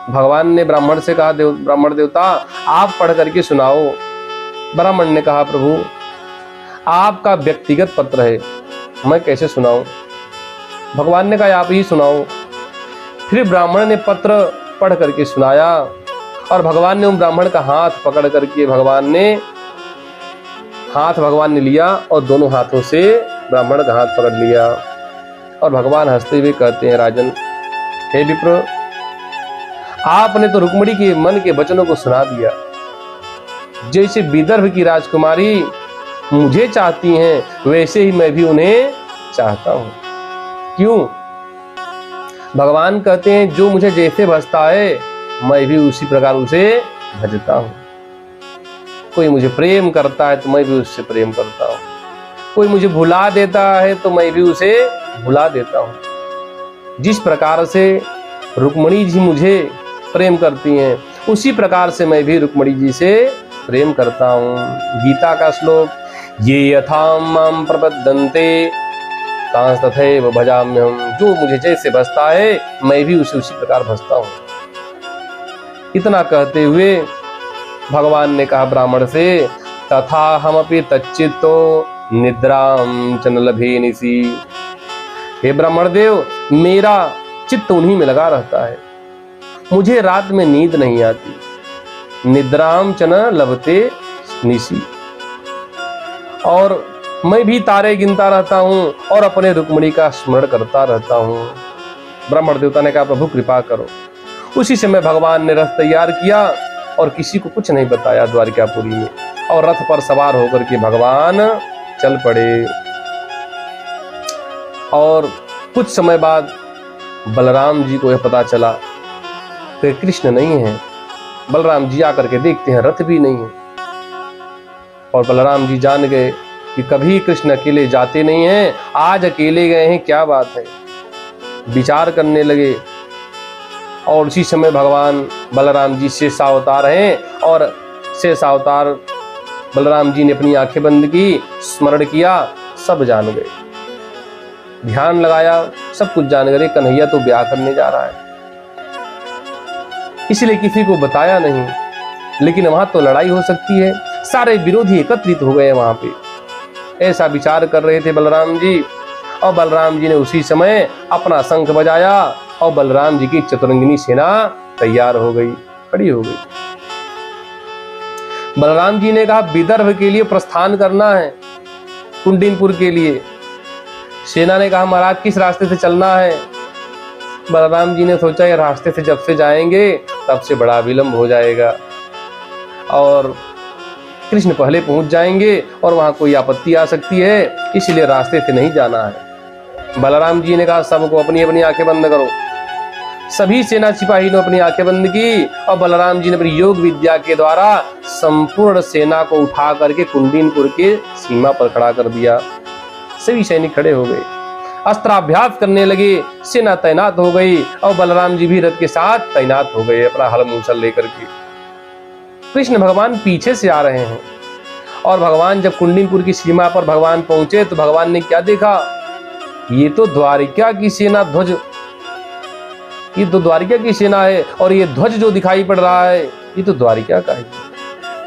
भगवान ने ब्राह्मण से कहा, ब्राह्मण देवता आप पढ़ करके सुनाओ। ब्राह्मण ने कहा, प्रभु आपका व्यक्तिगत पत्र है, मैं कैसे सुनाऊं? भगवान ने कहा, आप ही सुनाओ। फिर ब्राह्मण ने पत्र पढ़ करके सुनाया और भगवान ने उन ब्राह्मण का हाथ पकड़ करके भगवान ने लिया और दोनों हाथों से ब्राह्मण का हाथ पकड़ लिया। और भगवान हंसते हुए कहते हैं, राजन, हे विप्र, आपने तो रुक्मिणी के मन के वचनों को सुना दिया। जैसे विदर्भ की राजकुमारी मुझे चाहती हैं, वैसे ही मैं भी उन्हें चाहता हूं। क्यों? भगवान कहते हैं, जो मुझे जैसे भजता है मैं भी उसी प्रकार उसे भजता हूं। कोई मुझे प्रेम करता है तो मैं भी उससे प्रेम करता हूं। कोई मुझे भुला देता है तो मैं भी उसे भुला देता हूं। जिस प्रकार से रुक्मिणी जी मुझे प्रेम करती हैं, उसी प्रकार से मैं भी रुक्मिणी जी से प्रेम करता हूं। गीता का श्लोक, ये यथा माम प्रपद्यन्ते तांस तथैव भजाम्यहम्। जो मुझे जैसे भजता है मैं भी उसी प्रकार भजता हूं। इतना कहते हुए भगवान ने कहा ब्राह्मण से, तथा हमपि तच्चित्तो निद्राम च न लभे निशि। हे ब्राह्मण देव, मेरा चित्त उन्हीं में लगा रहता है, मुझे रात में नींद नहीं आती। निद्राम च न लभते निशि। और मैं भी तारे गिनता रहता हूँ और अपने रुक्मिणी का स्मरण करता रहता हूँ। ब्राह्मण देवता ने कहा, प्रभु कृपा करो। उसी समय भगवान ने रथ तैयार किया और किसी को कुछ नहीं बताया द्वारिकापुरी में, और रथ पर सवार होकर के भगवान चल पड़े। और कुछ समय बाद बलराम जी को यह पता चला कि कृष्ण नहीं है। बलराम जी आकर के देखते हैं, रथ भी नहीं है। और बलराम जी जान गए कि कभी कृष्ण अकेले जाते नहीं हैं, आज अकेले गए हैं, क्या बात है। विचार करने लगे और उसी समय भगवान बलराम जी शेषावतार हैं और शेषावतार बलराम जी ने अपनी आंखें बंद की, स्मरण किया, सब जान गए। ध्यान लगाया, सब कुछ जान गए। कन्हैया तो ब्याह करने जा रहा है, इसलिए किसी को बताया नहीं। लेकिन वहां तो लड़ाई हो सकती है, सारे विरोधी एकत्रित हो गए वहां पे। ऐसा विचार कर रहे थे बलराम जी, और बलराम जी ने उसी समय अपना शंख बजाया और बलराम जी की चतुरंगिनी सेना तैयार हो गई, खड़ी हो गई। बलराम जी ने कहा, विदर्भ के लिए प्रस्थान करना है, कुंडिनपुर के लिए। सेना ने कहा, महाराज किस रास्ते से चलना है? बलराम जी ने सोचा, ये रास्ते से जब से जाएंगे तब से बड़ा विलंब हो जाएगा और कृष्ण पहले पहुंच जाएंगे और वहां कोई आपत्ति आ सकती है, इसलिए रास्ते से नहीं जाना है। बलराम जी ने कहा, सबको अपनी अपनी आंखें बंद करो। सभी सेना सिपाही ने अपनी आंखें बंद की और बलराम जी ने अपनी योग विद्या के द्वारा संपूर्ण सेना को उठा करके कुंडिनपुर के सीमा पर खड़ा कर दिया। सभी सैनिक खड़े हो गए। अस्त्राभ्यास करने लगे। सेना तैनात हो गई और बलराम जी भी रथ के साथ तैनात हो गए अपना हल मूसल लेकर के। कृष्ण भगवान पीछे से आ रहे हैं और भगवान जब कुंडीपुर की सीमा पर भगवान पहुंचे तो भगवान ने क्या देखा, ये तो द्वारिका की सेना ध्वज, ये तो द्वारिका की सेना है और ये ध्वज जो दिखाई पड़ रहा है ये तो द्वारिका का है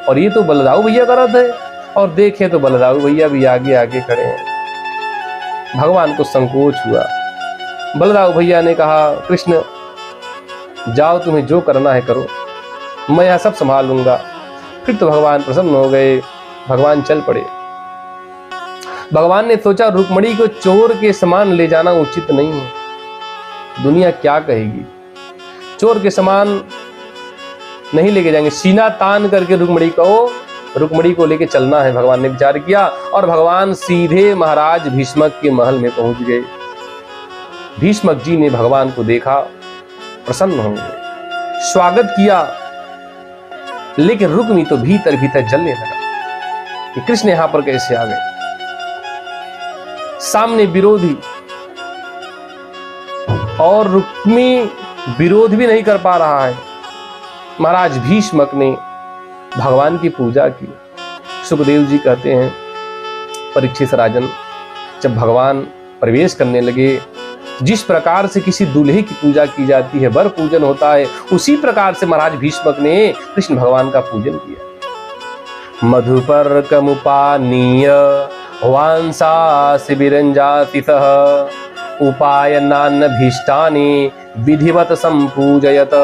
और ये तो बलदाऊ भैया का रथ है। और देखे तो बलदाऊ भैया भी आगे आगे खड़े हैं। भगवान को संकोच हुआ। बलदाऊ भैया ने कहा, कृष्ण जाओ, तुम्हें जो करना है करो, मैं यह सब संभाल लूंगा। फिर तो भगवान प्रसन्न हो गए, भगवान चल पड़े। भगवान ने सोचा रुक्मिणी को चोर के समान ले जाना उचित नहीं है, दुनिया क्या कहेगी, चोर के समान नहीं लेके जाएंगे, सीना तान करके रुक्मिणी को लेके चलना है। भगवान ने विचार किया और भगवान सीधे महाराज भीष्मक के महल में पहुंच गए। भीष्मक जी ने भगवान को देखा, प्रसन्न हो गए, स्वागत किया, लेकिन रुक्मिणी तो भीतर भीतर जलने लगा कि कृष्ण यहां पर कैसे आ गए। सामने विरोधी और रुक्मिणी विरोध भी नहीं कर पा रहा है। महाराज भीष्मक ने भगवान की पूजा की। सुखदेव जी कहते हैं, परीक्षित राजन, जब भगवान प्रवेश करने लगे, जिस प्रकार से किसी दूल्हे की पूजा की जाती है, वर पूजन होता है, उसी प्रकार से महाराज भीष्मक ने कृष्ण भगवान का पूजन किया। मधुपर्कमुपानीय वांसा शिबिरंजातितः उपायनान्न भीष्टानि विधिवत संपूजयत।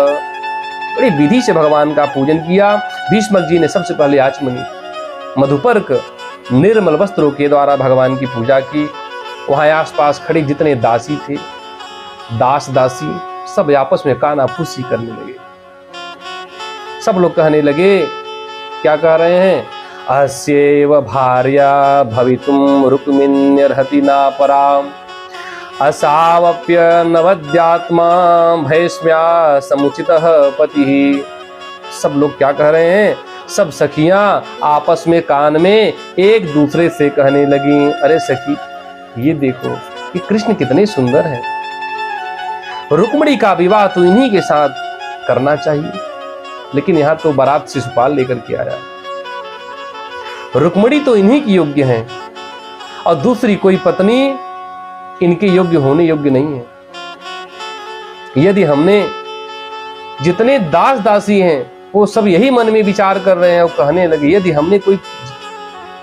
बड़ी विधि से भगवान का पूजन किया। भीष्मक जी ने सबसे पहले आचमनी मधुपर्क निर्मल वस्त्रों के द्वारा भगवान की पूजा की। वहां आसपास खड़े जितने दासी थे, दास दासी, सब आपस में कानाफूसी करने लगे। सब लोग कहने लगे, क्या कह रहे हैं, अस्यैव भार्या भवितुम रुक्मिण्यर्हति ना पराम असावप्य नवद्यात्मा भैष्म्या समुचितः पतिः। सब लोग क्या कह रहे हैं, सब सखियां आपस में कान में एक दूसरे से कहने लगी, अरे सखी ये देखो कि कृष्ण कितने सुंदर हैं, रुक्मिणी का विवाह तो इन्हीं के साथ करना चाहिए। लेकिन यहां तो बारात शिशुपाल लेकर के आया, रुक्मिणी तो इन्हीं की योग्य है और दूसरी कोई पत्नी इनके योग्य होने योग्य नहीं है। यदि हमने जितने दास दासी हैं वो सब यही मन में विचार कर रहे हैं और कहने लगे, यदि हमने कोई,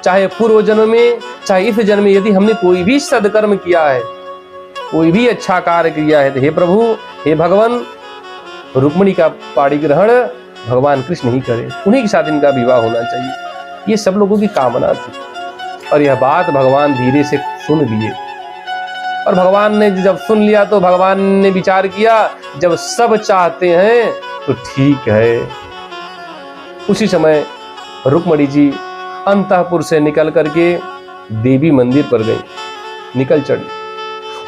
चाहे पूर्व जन्म में चाहे इस जन्म में, यदि हमने कोई भी सदकर्म किया है, कोई भी अच्छा कार्य किया है, तो हे प्रभु, हे भगवान, रुक्मिणी का पाणी ग्रहण भगवान कृष्ण ही करे, उन्हीं के साथ इनका विवाह होना चाहिए। ये सब लोगों की कामना थी और यह बात भगवान धीरे से सुन लिए। और भगवान ने जब सुन लिया तो भगवान ने विचार किया, जब सब चाहते हैं तो ठीक है। उसी समय रुक्मिणी जी अंतःपुर से निकल करके देवी मंदिर पर गई, निकल चढ़ी।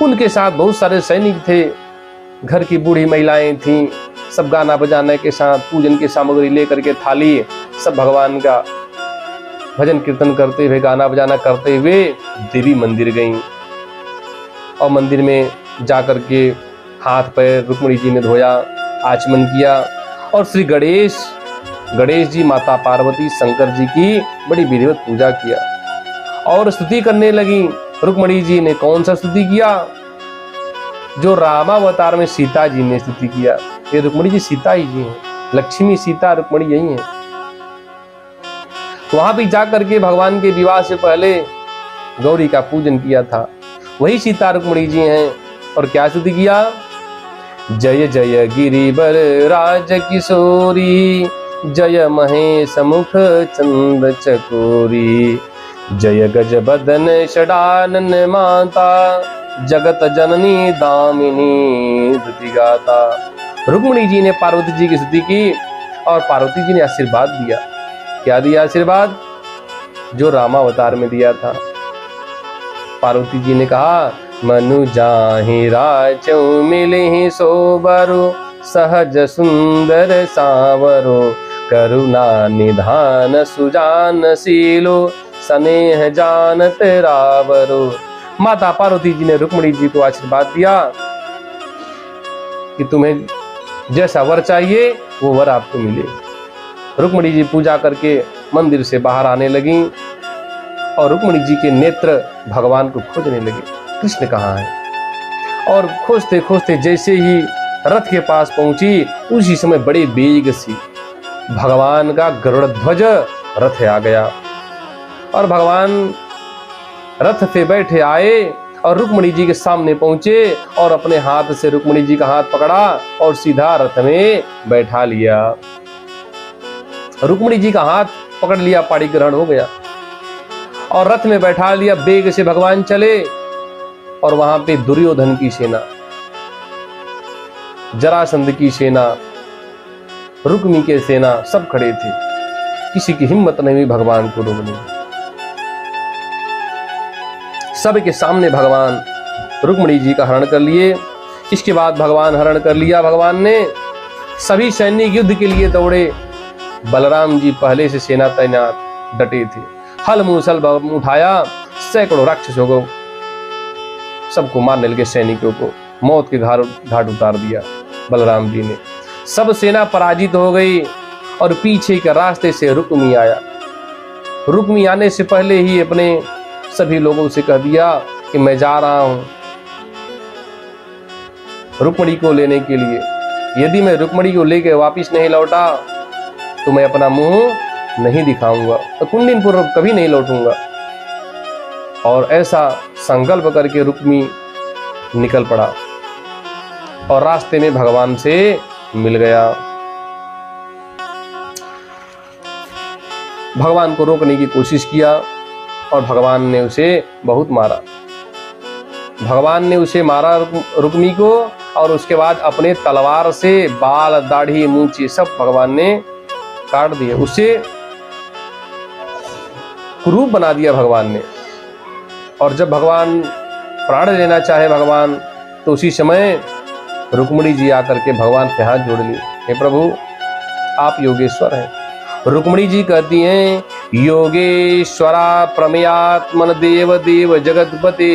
उनके साथ बहुत सारे सैनिक थे, घर की बूढ़ी महिलाएं थीं, सब गाना बजाने के साथ पूजन की सामग्री लेकर के थाली, सब भगवान का भजन कीर्तन करते हुए, गाना बजाना करते हुए देवी मंदिर गईं। और मंदिर में जाकर के हाथ पैर रुक्मिणी जी ने धोया, आचमन किया और श्री गणेश जी, माता पार्वती, शंकर जी की बड़ी विधिवत पूजा किया और स्तुति करने लगी। रुक्मिणी जी ने कौन सा स्तुति किया, जो रामावतार में सीता जी ने स्तुति किया। ये रुक्मिणी जी सीता ही जी हैं, लक्ष्मी सीता रुक्मिणी यही है। वहां भी जाकर के भगवान के विवाह से पहले गौरी का पूजन किया था, वही सीता रुक्मिणी जी हैं। और क्या स्तुति किया, जय जय गिरिवर राज किशोरी, जय महेश मुख चंद चकोरी, जय गज बदन षडानन माता, जगत जननी दामिनी स्तुति गाता। रुक्मिणी जी ने पार्वती जी की स्तुति की और पार्वती जी ने आशीर्वाद दिया। क्या दिया आशीर्वाद, जो रामावतार में दिया था। पार्वती जी ने कहा, मनु जाहि राचौ मिलिहि सोबरो, सहज सुंदर सावरो, करुणा निधान सुजान शीलो, स्नेह जानत रावरो, माता पार्वती जी ने रुक्मिणी जी को आशीर्वाद दिया कि तुम्हें जैसा वर चाहिए वो वर आपको मिले। रुक्मिणी जी पूजा करके मंदिर से बाहर आने लगी और रुक्मिणी जी के नेत्र भगवान को खोजने लगे, कृष्ण कहाँ है। और खोजते खोजते जैसे ही रथ के पास पहुंची, उसी समय बड़े बेग से भगवान का गरुड़ ध्वज रथ आ गया और भगवान रथ पे बैठे आए और रुक्मिणी जी के सामने पहुंचे और अपने हाथ से रुक्मिणी जी का हाथ पकड़ा और सीधा रथ में बैठा लिया। रुक्मिणी जी का हाथ पकड़ लिया, पाड़ी ग्रहण हो गया और रथ में बैठा लिया। बेग से भगवान चले और वहां पे दुर्योधन की सेना, जरासंध की सेना, रुक्मी के सेना सब खड़े थे। किसी की हिम्मत नहीं हुई भगवान को रोकने की। सबके सामने भगवान रुक्मिणी जी का हरण कर लिए। इसके बाद भगवान हरण कर लिया भगवान ने, सभी सैनिक युद्ध के लिए दौड़े। बलराम जी पहले से सेना तैनात डटे थे, हल मूसल उठाया, सैकड़ों राक्षसों को सबको मारने लगे, सैनिकों को मौत के घाट उतार दिया बलराम जी ने। सब सेना पराजित हो गई और पीछे के रास्ते से रुक्मी आया। रुक्मी आने से पहले ही अपने सभी लोगों से कह दिया कि मैं जा रहा हूं रुक्मिणी को लेने के लिए। यदि मैं रुक्मिणी को लेकर वापिस नहीं लौटा तो मैं अपना मुंह नहीं दिखाऊंगा, तो कुंडिनपुर कभी नहीं लौटूंगा। और ऐसा संकल्प करके रुक्मी निकल पड़ा और रास्ते में भगवान से मिल गया। भगवान को रोकने की कोशिश किया और भगवान ने उसे बहुत मारा। भगवान ने उसे मारा रुक्मी को, और उसके बाद अपने तलवार से बाल, दाढ़ी, मूंछें सब भगवान ने काट दिए। उसे कुरूप बना दिया भगवान ने। और जब भगवान प्राण लेना चाहे भगवान, तो उसी समय रुक्मिणी जी आकर के भगवान के हाथ जोड़ लिए, हे प्रभु आप योगेश्वर हैं। रुक्मिणी जी कहती हैं, योगेश्वरा प्रमेयात्मन देव देव जगतपते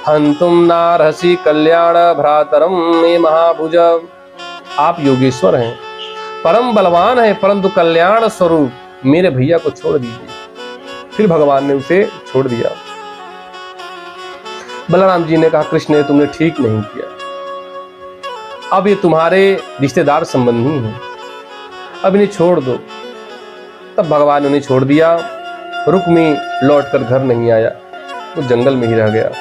हंतुम नारहसी कल्याण भ्रातरम मे महाभुज। आप योगेश्वर हैं, परम बलवान हैं, परंतु कल्याण स्वरूप मेरे भैया को छोड़ दीजिए। फिर भगवान ने उसे छोड़ दिया। बलराम जी ने कहा, कृष्ण तुमने ठीक नहीं किया, अब ये तुम्हारे रिश्तेदार संबंधी हैं, अब इन्हें छोड़ दो। तब भगवान ने उन्हें छोड़ दिया। रुक्मी लौटकर घर नहीं आया, वो जंगल में ही रह गया।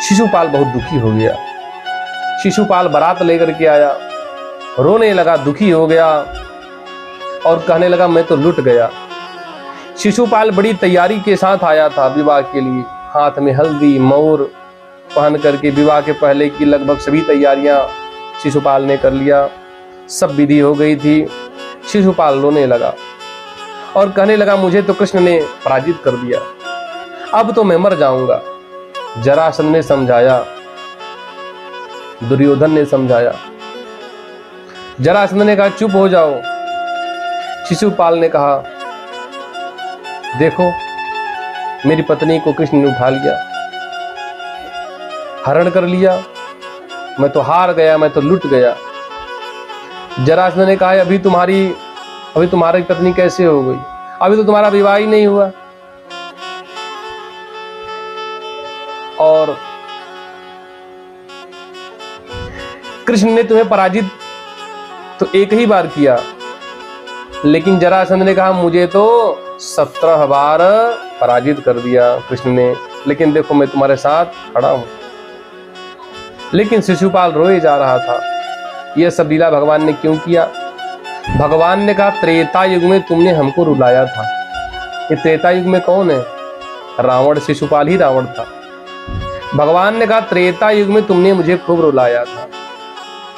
शिशुपाल बहुत दुखी हो गया। शिशुपाल बारात लेकर के आया, रोने लगा, दुखी हो गया और कहने लगा मैं तो लुट गया। शिशुपाल बड़ी तैयारी के साथ आया था विवाह के लिए, हाथ में हल्दी मौर पहन करके विवाह के पहले की लगभग सभी तैयारियां शिशुपाल ने कर लिया। सब विधि हो गई थी। शिशुपाल रोने लगा और कहने लगा मुझे तो कृष्ण ने पराजित कर दिया, अब तो मैं मर जाऊंगा। जरासंध ने समझाया, दुर्योधन ने समझाया। जरासंध ने कहा चुप हो जाओ। शिशुपाल ने कहा देखो मेरी पत्नी को कृष्ण ने उठा लिया, हरण कर लिया, मैं तो हार गया, मैं तो लुट गया। जरासंध ने कहा अभी तुम्हारी पत्नी कैसे हो गई, अभी तो तुम्हारा विवाह ही नहीं हुआ। और कृष्ण ने तुम्हें पराजित तो एक ही बार किया, लेकिन जरासंध ने कहा मुझे तो 17 बार पराजित कर दिया कृष्ण ने, लेकिन देखो मैं तुम्हारे साथ खड़ा हूं। लेकिन शिशुपाल रोए जा रहा था। यह सब लीला भगवान ने क्यों किया? भगवान ने कहा त्रेता युग में तुमने हमको रुलाया था। ये त्रेता युग में कौन है? रावण, शिशुपाल ही रावण था। भगवान ने कहा त्रेता युग में तुमने मुझे खूब रुलाया था,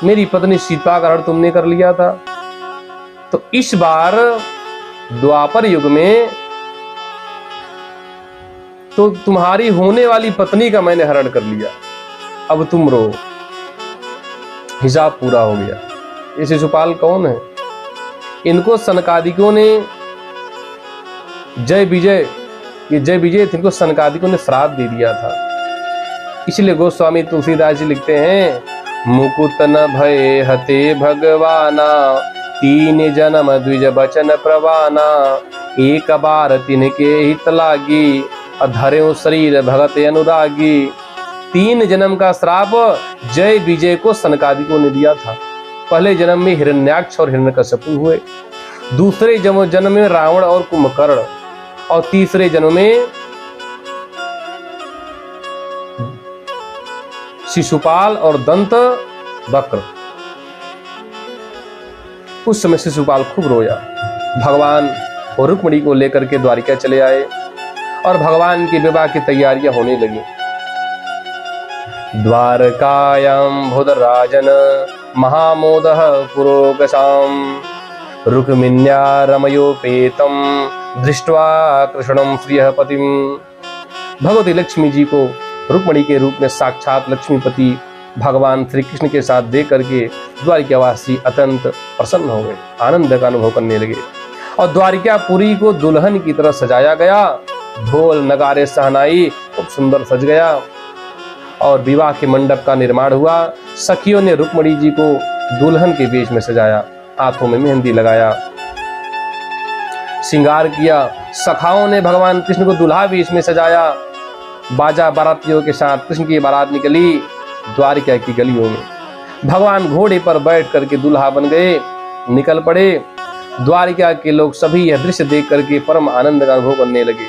मेरी पत्नी सीता का हरण तुमने कर लिया था, तो इस बार द्वापर युग में तो तुम्हारी होने वाली पत्नी का मैंने हरण कर लिया, अब तुम रो। हिसाब पूरा हो गया। ये शिशुपाल कौन है? इनको सनकादिकों ने जय विजय थे, इनको सनकादिकों ने श्राप दे दिया था इसलिए गोस्वामी तुलसीदास जी लिखते हैं, मुकुत न भय हते भगवाना, तीन जन्म द्विज बचन प्रवाना, एक बार तिनके हित लागी, अधर्यो शरीर भगत अनुरागी। 3 जन्म का श्राप जय विजय को सनकादिकों ने दिया था। पहले जन्म में हिरण्याक्ष और हिरण्यकश्यपु हुए, दूसरे जन्म में रावण और कुंभकर्ण, और तीसरे जन्म में शिशुपाल और दंत वक्र। उस समय शिशुपाल खूब रोया। भगवान और रुक्मिणी को लेकर के द्वारिका चले आए और भगवान के विवाह की तैयारियां होने लगी। द्वारकायां भुदराजन महामोदः पुरोगसाम, रुक्मिण्या रमयोपेतम दृष्ट्वा कृष्णं प्रियपतिम। भगवती लक्ष्मी जी को रुक्मिणी के रूप में साक्षात लक्ष्मीपति भगवान श्री कृष्ण के साथ देख करके द्वारिकावासी अत्यंत प्रसन्न हो गए, आनंद का अनुभव करने लगे। और द्वारिकापुरी को दुल्हन की तरह सजाया गया, ढोल नगारे सहनाई खूब सुंदर सज गया और विवाह के मंडप का निर्माण हुआ। सखियों ने रुक्मिणी जी को दुल्हन के वेश में सजाया, हाथों में मेहंदी लगाया, श्रृंगार किया। सखाओं ने भगवान कृष्ण को दुल्हा वेश में सजाया। बाजा बारातियों के साथ कृष्ण की बारात निकली द्वारिका की गलियों में। भगवान घोड़े पर बैठ करके दुल्हा बन गए, निकल पड़े। द्वारिका के लोग सभी यह दृश्य देख करके परम आनंद का अनुभव करने लगे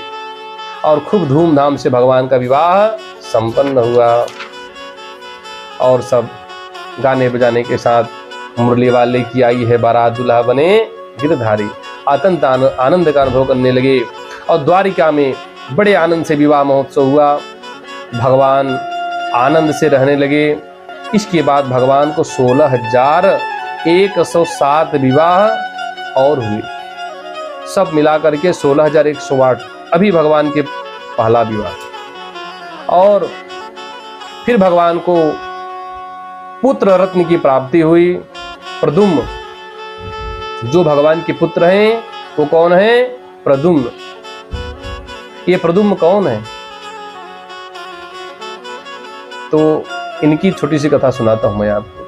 और खूब धूमधाम से भगवान का विवाह संपन्न हुआ। और सब गाने बजाने के साथ मुरली वाले की आई है बारात, दुल्हा बने गिरधारी, अत्यंत आनंद का अनुभव करने लगे। और द्वारिका में बड़े आनंद से विवाह महोत्सव हुआ। भगवान आनंद से रहने लगे। इसके बाद भगवान को 16,107 विवाह और हुए, सब मिलाकर के 16,108 अभी भगवान के पहला विवाह। और फिर भगवान को पुत्र रत्न की प्राप्ति हुई। प्रद्युम्न जो भगवान के पुत्र हैं वो कौन है? प्रद्युम्न। ये प्रद्युम्न कौन है? तो इनकी छोटी सी कथा सुनाता हूं मैं आपको।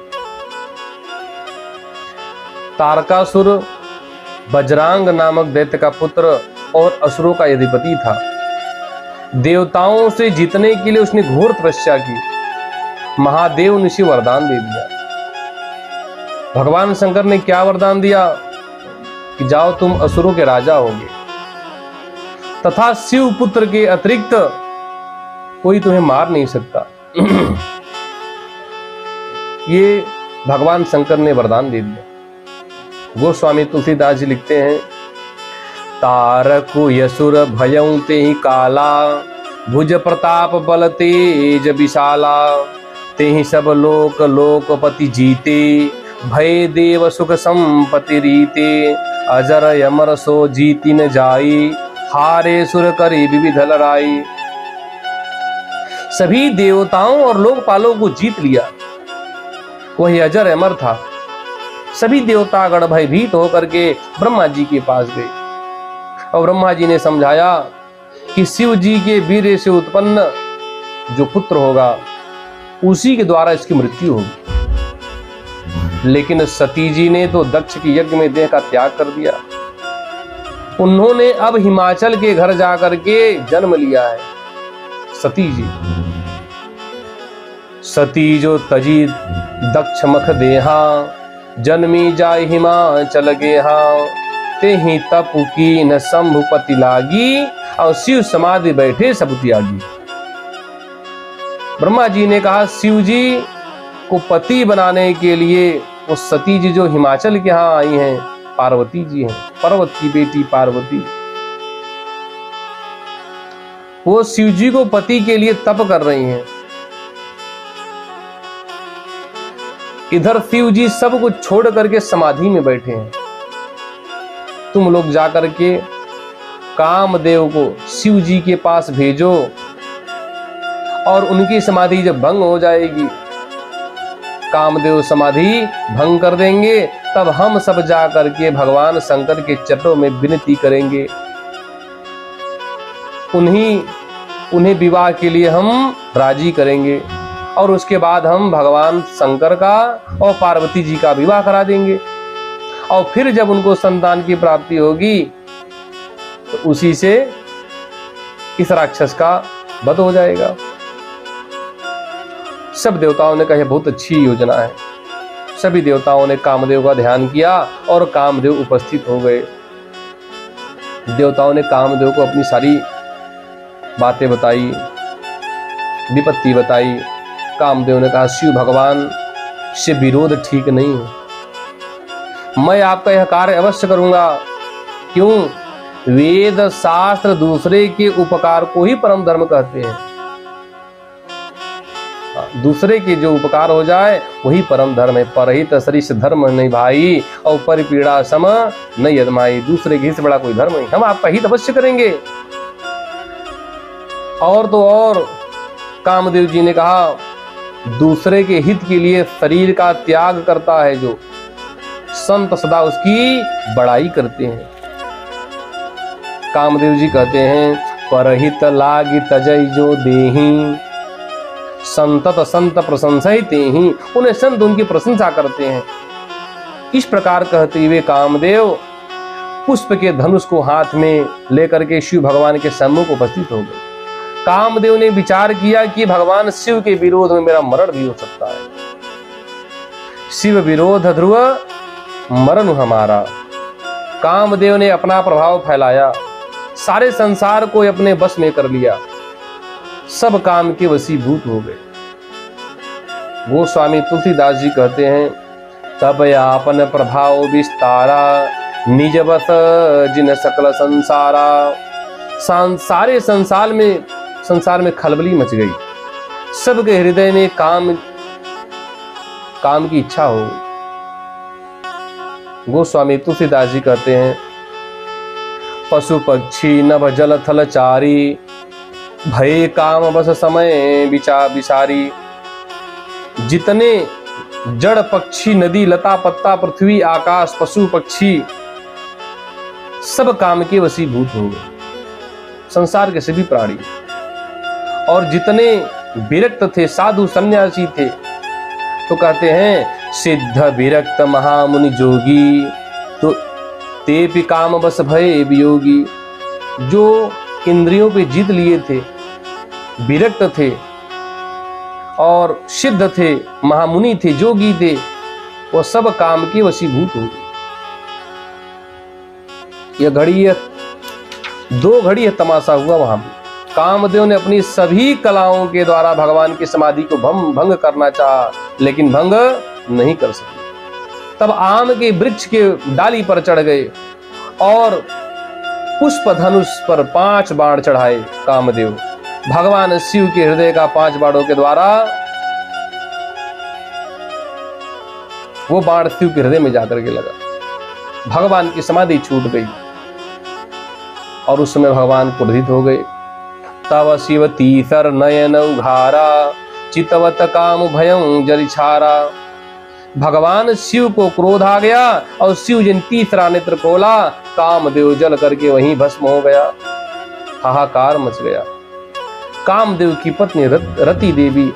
तारकासुर वज्रांग नामक दैत्य का पुत्र और असुरों का अधिपति था। देवताओं से जीतने के लिए उसने घोर तपस्या की। महादेव ने उसे वरदान दे दिया। भगवान शंकर ने क्या वरदान दिया कि जाओ तुम असुरों के राजा होगे, तथा शिव पुत्र के अतिरिक्त कोई तुम्हें मार नहीं सकता। ये भगवान शंकर ने वरदान दे दिया। गोस्वामी तुलसीदास जी लिखते हैं, तारकु यसुर भयं ते ही काला, भुज प्रताप बल तेज विशाला, ते ही सब लोक लोकपति जीते, भय देव सुख संपत्ति रीते, अजर यमर सो जीति न जाई, हारे सुर करी विविध लड़ाई। सभी देवताओं और लोकपालों को जीत लिया। वही अजर अमर था। सभी देवतागण भयभीत होकर के ब्रह्मा जी के पास गए और ब्रह्मा जी ने समझाया कि शिव जी के वीर्य से उत्पन्न जो पुत्र होगा उसी के द्वारा इसकी मृत्यु होगी। लेकिन सती जी ने तो दक्ष के यज्ञ में देह का त्याग कर दिया। उन्होंने अब हिमाचल के घर जाकर के जन्म लिया है। सती जी, सती जो तजी दक्ष मख देहा, जन्मी जाय हिमाचल गेहा, ते ही तप की न शंभुपति लागी, और शिव समाधि बैठे सब त्यागी। ब्रह्मा जी ने कहा शिव जी को पति बनाने के लिए वो सती जी जो हिमाचल के यहाँ आई हैं, पार्वती जी हैं, पर्वत की बेटी पार्वती, वो शिव जी को पति के लिए तप कर रही हैं। इधर शिव जी सब कुछ छोड़ करके समाधि में बैठे हैं। तुम लोग जाकर के कामदेव को शिव जी के पास भेजो और उनकी समाधि जब भंग हो जाएगी, कामदेव समाधि भंग कर देंगे, तब हम सब जाकर के भगवान शंकर के चरणों में विनती करेंगे। उन्हें विवाह के लिए हम राजी करेंगे और उसके बाद हम भगवान शंकर का और पार्वती जी का विवाह करा देंगे और फिर जब उनको संतान की प्राप्ति होगी तो उसी से इस राक्षस का वध हो जाएगा। सब देवताओं ने कहा बहुत अच्छी योजना है। सभी देवताओं ने कामदेव का ध्यान किया और कामदेव उपस्थित हो गए। देवताओं ने कामदेव को अपनी सारी बातें बताई, विपत्ति बताई। कामदेव ने कहा शिव भगवान से विरोध ठीक नहीं है, मैं आपका यह कार्य अवश्य करूंगा। क्यों? वेद शास्त्र दूसरे के उपकार को ही परम धर्म कहते हैं। दूसरे के जो उपकार हो जाए वही परम धर्म है। परहित सरिस धर्म नहीं भाई और परिपीड़ा सम नहीं अदमाई। दूसरे के हित से बड़ा कोई धर्म नहीं। हम आपका हित अवश्य करेंगे। और तो और कामदेव जी ने कहा दूसरे के हित के लिए शरीर का त्याग करता है जो संत सदा उसकी बड़ाई करते हैं। कामदेव जी कहते हैं परहित लागी तजय जो देही संतत संत प्रशंसई तेहि। उन्हें संत उनकी प्रशंसा करते हैं। इस प्रकार कहते हुए कामदेव पुष्प के धनुष को हाथ में लेकर के शिव भगवान के सम्मुख उपस्थित हो गए। कामदेव ने विचार किया कि भगवान शिव के विरोध में मेरा मरण भी हो सकता है। शिव विरोध ध्रुव मरण हमारा। कामदेव ने अपना प्रभाव फैलाया, सारे संसार को अपने बस में कर लिया, सब काम के वशीभूत हो गए। गोस्वामी तुलसीदास जी कहते हैं तब आपन प्रभाव विस्तारा निज बस जिन सकल संसारा। सारे संसार में खलबली मच गई। सबके हृदय में काम की इच्छा हो। गोस्वामी तुलसीदास जी कहते हैं पशु पक्षी नभ जल थल चारी भय काम बस समय विचारी। जितने जड़ पक्षी नदी लता पत्ता पृथ्वी आकाश पशु पक्षी सब काम के वशीभूत हो गए। संसार के सभी प्राणी और जितने विरक्त थे साधु सन्यासी थे तो कहते हैं सिद्ध विरक्त महामुनि जोगी तो तेपि काम बस भय वियोगी। जो इंद्रियों पे जीत लिए थे, विरक्त थे और सिद्ध थे, महामुनि थे, जोगी थे, वो सब काम के वशीभूत हो गए। यह घड़ी दो घड़ी है तमाशा हुआ वहां पे। कामदेव ने अपनी सभी कलाओं के द्वारा भगवान की समाधि को भंग करना चाहा लेकिन भंग नहीं कर सके। तब आम के वृक्ष के डाली पर चढ़ गए और पुष्प धनुष पर 5 बाण चढ़ाए कामदेव। भगवान शिव के हृदय का 5 बाणों के द्वारा वो बाण शिव के हृदय में जाकर के लगा। भगवान की समाधि छूट गई और उस समय भगवान क्रोधित हो गए। तव शिव तीसर नयन उघारा चितवत काम भयं जरिछारा। भगवान शिव को क्रोध आ गया और शिव जी ने तीसरा नेत्र खोला। कामदेव जल करके वहीं भस्म हो गया। हाहाकार मच गया। कामदेव की पत्नी रति देवी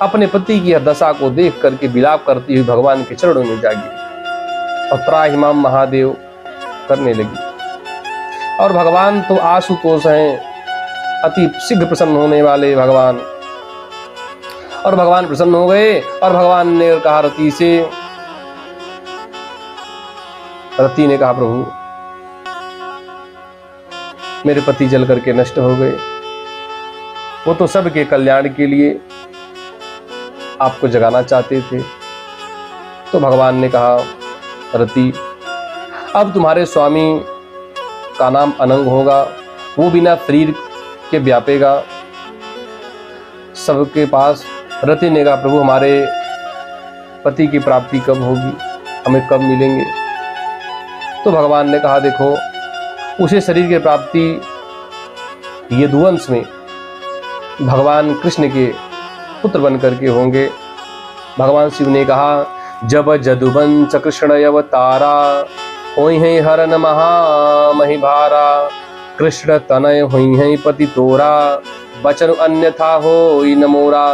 अपने पति की दशा को देख करके विलाप करती हुई भगवान के चरणों में जागी और त्राहि माम महादेव करने लगी। और भगवान तो आशुतोष हैं, अति शीघ्र प्रसन्न होने वाले भगवान। और भगवान प्रसन्न हो गए और भगवान ने कहा रति से, रति ने कहा प्रभु मेरे पति जल करके नष्ट हो गए, वो तो सबके कल्याण के लिए आपको जगाना चाहते थे। तो भगवान ने कहा रति अब तुम्हारे स्वामी का नाम अनंग होगा, वो बिना शरीर के व्यापेगा सबके पास। रति ने कहा प्रभु हमारे पति की प्राप्ति कब होगी, हमें कब मिलेंगे? तो भगवान ने कहा देखो उसे शरीर की प्राप्ति यदुवंश में भगवान कृष्ण के पुत्र बन करके होंगे। भगवान शिव ने कहा जब जदुवंश कृष्ण अवतारा होई है हरन महामहि भारा। कृष्ण तनय हुई है पति तोरा बचन अन्यथा हो न मोरा।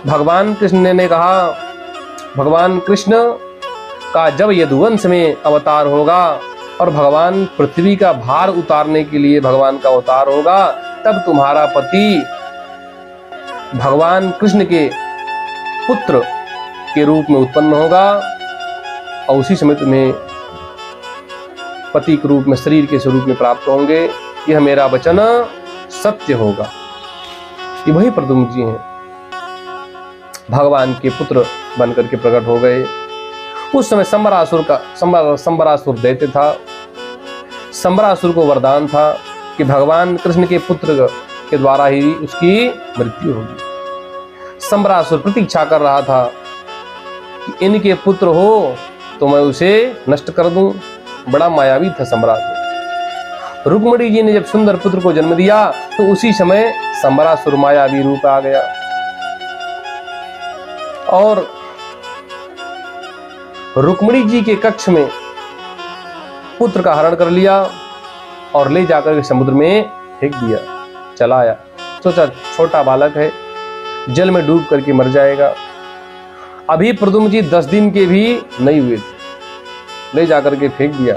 भगवान कृष्ण ने कहा, भगवान कृष्ण का जब यदुवंश में अवतार होगा और भगवान पृथ्वी का भार उतारने के लिए भगवान का अवतार होगा, तब तुम्हारा पति भगवान कृष्ण के पुत्र के रूप में उत्पन्न होगा और उसी समय तुम्हें पति के रूप में, शरीर के स्वरूप में प्राप्त होंगे। यह मेरा वचन सत्य होगा। ये वही प्रद्युम्न जी हैं, भगवान के पुत्र बनकर के प्रकट हो गए। उस समय संबरासुर दैत्य था। संबरासुर को वरदान था कि भगवान कृष्ण के पुत्र के द्वारा ही उसकी मृत्यु होगी। संबरासुर प्रतीक्षा कर रहा था कि इनके पुत्र हो तो मैं उसे नष्ट कर दूं। बड़ा मायावी था संबरासुर। रुक्मिणी जी ने जब सुंदर पुत्र को जन्म दिया तो उसी समय संबरासुर मायावी रूप आ गया और रुक्मिणी जी के कक्ष में पुत्र का हरण कर लिया और ले जाकर के समुद्र में फेंक दिया। चला आया, सोचा छोटा बालक है, जल में डूब करके मर जाएगा। अभी प्रद्युम्न जी 10 दिन के भी नहीं हुए थे, ले जाकर के फेंक दिया।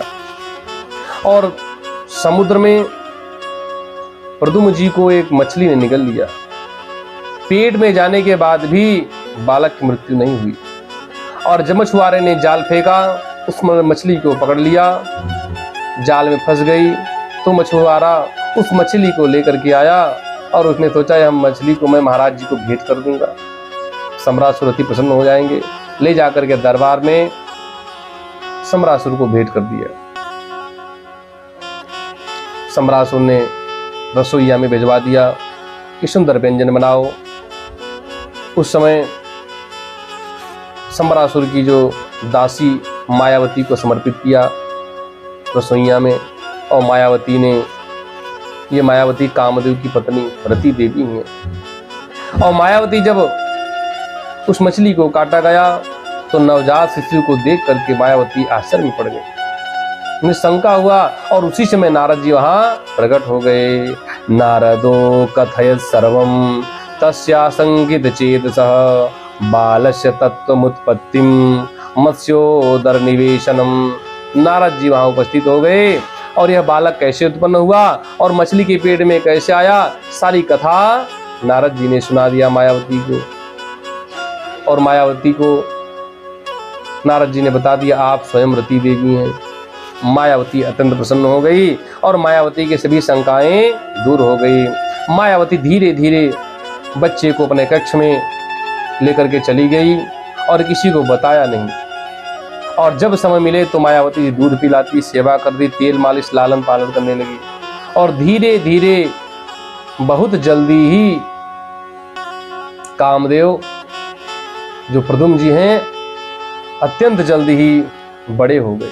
और समुद्र में प्रद्युम्न जी को एक मछली ने निगल लिया। पेट में जाने के बाद भी बालक की मृत्यु नहीं हुई और जब मछुआरे ने जाल फेंका, उस मछली को पकड़ लिया, जाल में फंस गई। तो मछुआरा उस मछली को लेकर के आया और उसने सोचा यह मछली को मैं महाराज जी को भेंट कर दूंगा, सम्रासुर अति प्रसन्न हो जाएंगे। ले जाकर के दरबार में सम्रासुर को भेंट कर दिया। सम्रासुर ने रसोईया में भिजवा दिया कि सुंदर व्यंजन बनाओ। उस समय सम्रासुर की जो दासी मायावती को समर्पित किया रसोईया में, और मायावती ने, ये मायावती कामदेव की पत्नी रति देवी है, और मायावती जब उस मछली को काटा गया तो नवजात शिशु को देख करके मायावती आश्चर्य में पड़ गई। उन्हें शंका हुआ और उसी समय नारद जी वहां प्रकट हो गए। नारदो कथयत् सर्वं तस्यासंगित चेतसः बालस्य तत्त्वमुत्पत्तिं मत्स्योदर निवेशनम। नारद जी वहां उपस्थित हो गए और यह बालक कैसे उत्पन्न हुआ और मछली के पेट में कैसे आया, सारी कथा नारद जी ने सुना दिया मायावती को। और मायावती को नारद जी ने बता दिया आप स्वयं रति देवी हैं। मायावती अत्यंत प्रसन्न हो गई और मायावती के सभी शंकाएं दूर हो गई। मायावती धीरे धीरे बच्चे को अपने कक्ष में लेकर के चली गई और किसी को बताया नहीं। और जब समय मिले तो मायावती दूध पिलाती, सेवा कर दी, तेल मालिश, लालन पालन करने लगी। और धीरे धीरे बहुत जल्दी ही कामदेव जो प्रद्युम्न जी हैं अत्यंत जल्दी ही बड़े हो गए।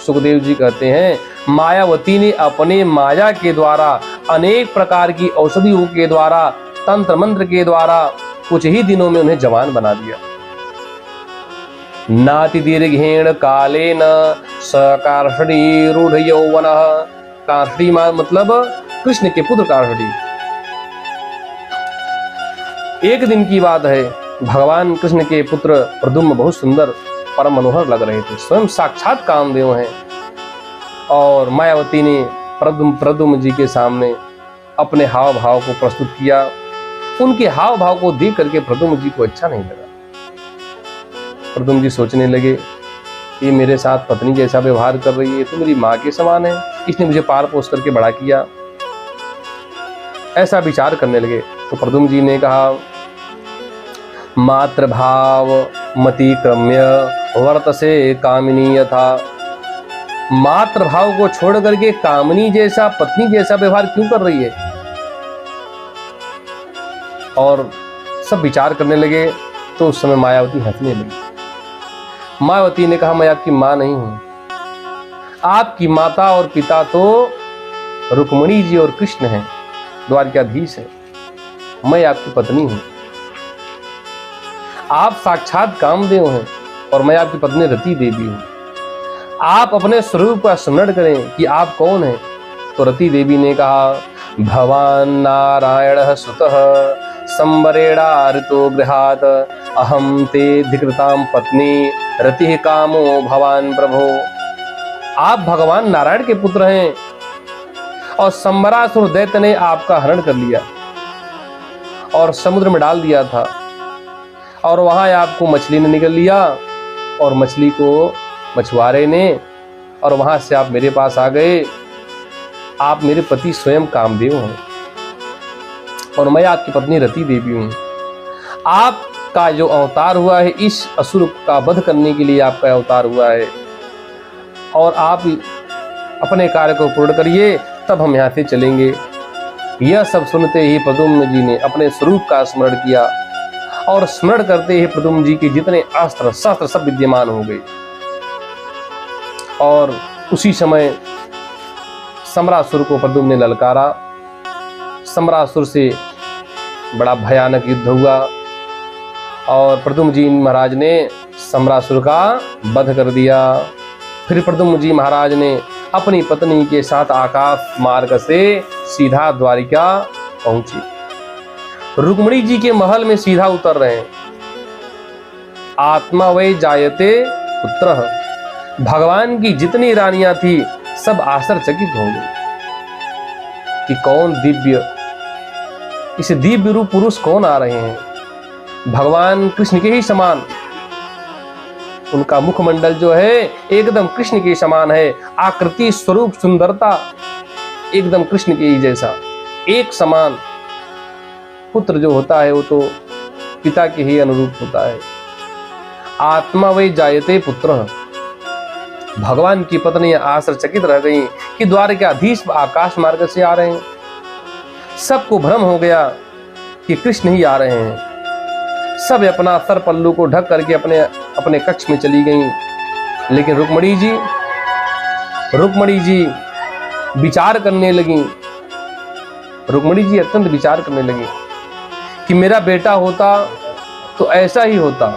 सुखदेव जी कहते हैं मायावती ने अपने माया के द्वारा, अनेक प्रकार की औषधियों के द्वारा, तंत्र मंत्र के द्वारा कुछ ही दिनों में उन्हें जवान बना दिया। नाति दीर्घेण कालेन सकार्षणी रूढ़ यौवनः। कार्षणी मतलब कृष्ण के पुत्र कार्षणी। एक दिन की बात है, भगवान कृष्ण के पुत्र प्रद्युम्न बहुत सुंदर परम मनोहर लग रहे थे, स्वयं साक्षात कामदेव हैं। और मायावती ने प्रद्युम्न जी के सामने अपने हाव भाव को प्रस्तुत किया। उनके हाव भाव को देख करके प्रद्युम्न जी को अच्छा नहीं लगा। प्रद्युम्न जी सोचने लगे ये मेरे साथ पत्नी जैसा व्यवहार कर रही है, तो मेरी माँ के समान है, इसने मुझे पार पोस करके बड़ा किया। ऐसा विचार करने लगे तो प्रद्युम्न जी ने कहा मातृभाव मतिक्रम्य वर्तसे कामिनी यथा। मातृभाव को छोड़ करके कामिनी जैसा, पत्नी जैसा व्यवहार क्यों कर रही है। और सब विचार करने लगे तो उस समय मायावती हंसने लगी। मायावती ने कहा मैं आपकी मां नहीं हूं, आपकी माता और पिता तो रुक्मिणी जी और कृष्ण हैं, द्वारकाधीश है, मैं आपकी पत्नी हूं। आप साक्षात कामदेव हैं और मैं आपकी पत्नी रति देवी हूं। आप अपने स्वरूप का स्मरण करें कि आप कौन हैं। तो रति देवी ने कहा भवान नारायण सुतः संवरेणा ऋतो गृहात् अहम ते धिकृताम पत्नी रति कामो भवान प्रभो। आप भगवान नारायण के पुत्र हैं और संवरासुर दैत्य ने आपका हरण कर लिया और समुद्र में डाल दिया था, और वहां आपको मछली ने निगल लिया और मछली को मछुआरे ने, और वहां से आप मेरे पास आ गए। आप मेरे पति स्वयं कामदेव हैं और मैं आपकी पत्नी रति देवी हूं। आपका जो अवतार हुआ है इस असुर का वध करने के लिए आपका अवतार हुआ है, और आप अपने कार्य को पूर्ण करिए, तब हम यहाँ से चलेंगे। यह सब सुनते ही प्रद्युम्न जी ने अपने स्वरूप का स्मरण किया, और स्मरण करते ही प्रद्युम्न जी के जितने अस्त्र शस्त्र सब विद्यमान हो गए। और उसी समय सम्रासुर को प्रद्युम्न ने ललकारा। सम्रासुर से बड़ा भयानक युद्ध हुआ और प्रद्युम्न जी महाराज ने सम्रासुर का वध कर दिया। फिर प्रद्युम्न जी महाराज ने अपनी पत्नी के साथ आकाश मार्ग से सीधा द्वारिका पहुंचे। रुक्मिणी जी के महल में सीधा उतर रहे हैं। आत्मा वै जायते पुत्रः। भगवान की जितनी रानियां थी सब आश्चर्यचकित हो गई कि कौन दिव्य, इस दिव्य रूप पुरुष कौन आ रहे हैं। भगवान कृष्ण के ही समान, उनका मुखमंडल जो है एकदम कृष्ण के समान है। आकृति स्वरूप सुंदरता एकदम कृष्ण के ही जैसा, एक समान। पुत्र जो होता है वो तो पिता के ही अनुरूप होता है। आत्मा वै जायते पुत्रः। भगवान की पत्नी आश्चर्यचकित रह गई कि द्वारकाधीश आकाश मार्ग से आ रहे हैं। सबको भ्रम हो गया कि कृष्ण ही आ रहे हैं। सब अपना सर पल्लू को ढक करके अपने अपने कक्ष में चली गईं। लेकिन रुक्मिणी जी विचार करने लगी। रुक्मिणी जी अत्यंत विचार करने लगी कि मेरा बेटा होता तो ऐसा ही होता।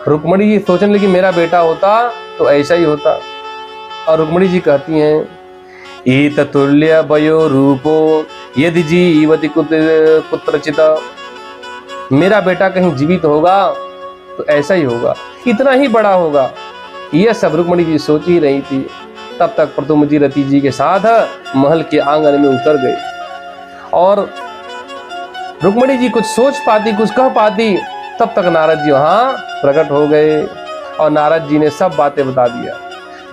रुक्मिणी जी सोचने लगी मेरा बेटा होता तो ऐसा ही होता। और रुक्मिणी जी कहती हैं, ईततुल्य वयो रूपो यदि जीवति कुत्रचित्। मेरा बेटा कहीं जीवित होगा तो ऐसा ही होगा, इतना ही बड़ा होगा। यह सब रुक्मिणी जी सोच ही रही थी। तब तक प्रद्युम्न जी रति जी के साथ महल के आंगन में उतर गए। और रुक्मिणी जी कुछ सोच पाती, कुछ कह पाती, तब तक नारद जी वहां प्रकट हो गए और नारद जी ने सब बातें बता दिया।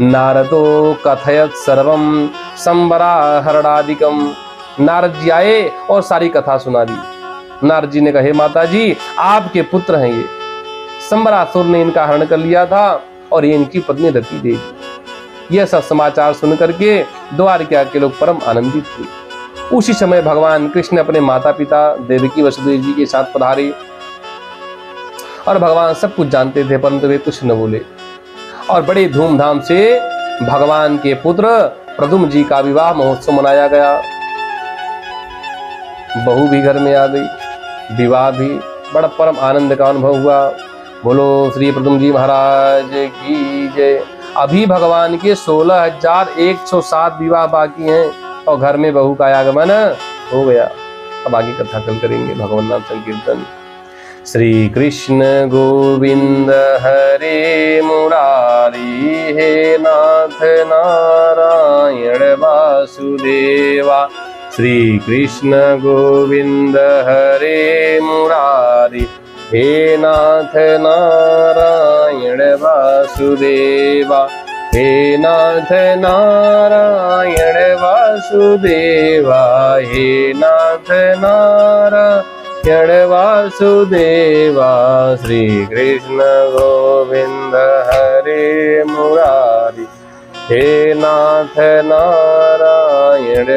नारदो कथयत सर्वम संवराहरणादिकम। नारद जी आए और सारी कथा सुना दी। नारद जी ने कहे माता जी आपके पुत्र हैं ये, संवरासुर ने इनका हरण कर लिया था और ये इनकी पत्नी रति देवी। यह सब समाचार सुन करके द्वारिका के लोग परम आनंदित हुए। उसी समय भगवान कृष्ण अपने माता पिता देवकी वसुदेव जी के साथ पधारे। और भगवान सब कुछ जानते थे परंतु वे कुछ न बोले। और बड़े धूमधाम से भगवान के पुत्र प्रद्युम्न जी का विवाह महोत्सव मनाया गया। बहू भी घर में आ गई, विवाह भी, बड़ा परम आनंद का अनुभव हुआ। बोलो श्री प्रद्युम्न जी महाराज की जय। अभी भगवान के 16,107 विवाह बाकी हैं और घर में बहू का आगमन हो गया। अब आगे कथा कल करेंगे। भगवान नाम संकीर्तन। श्री कृष्ण गोविंद हरे मुरारी, हे नाथ नारायण वासुदेवा। श्री कृष्ण गोविंद हरे मुरारी, हे नाथ नारायण वासुदेवा। हे नाथ नारायण वासुदेवा, हे नाथ नारायण वासुदेवा। श्री कृष्ण गोविंद हरे मुरारी, हे नाथ नारायण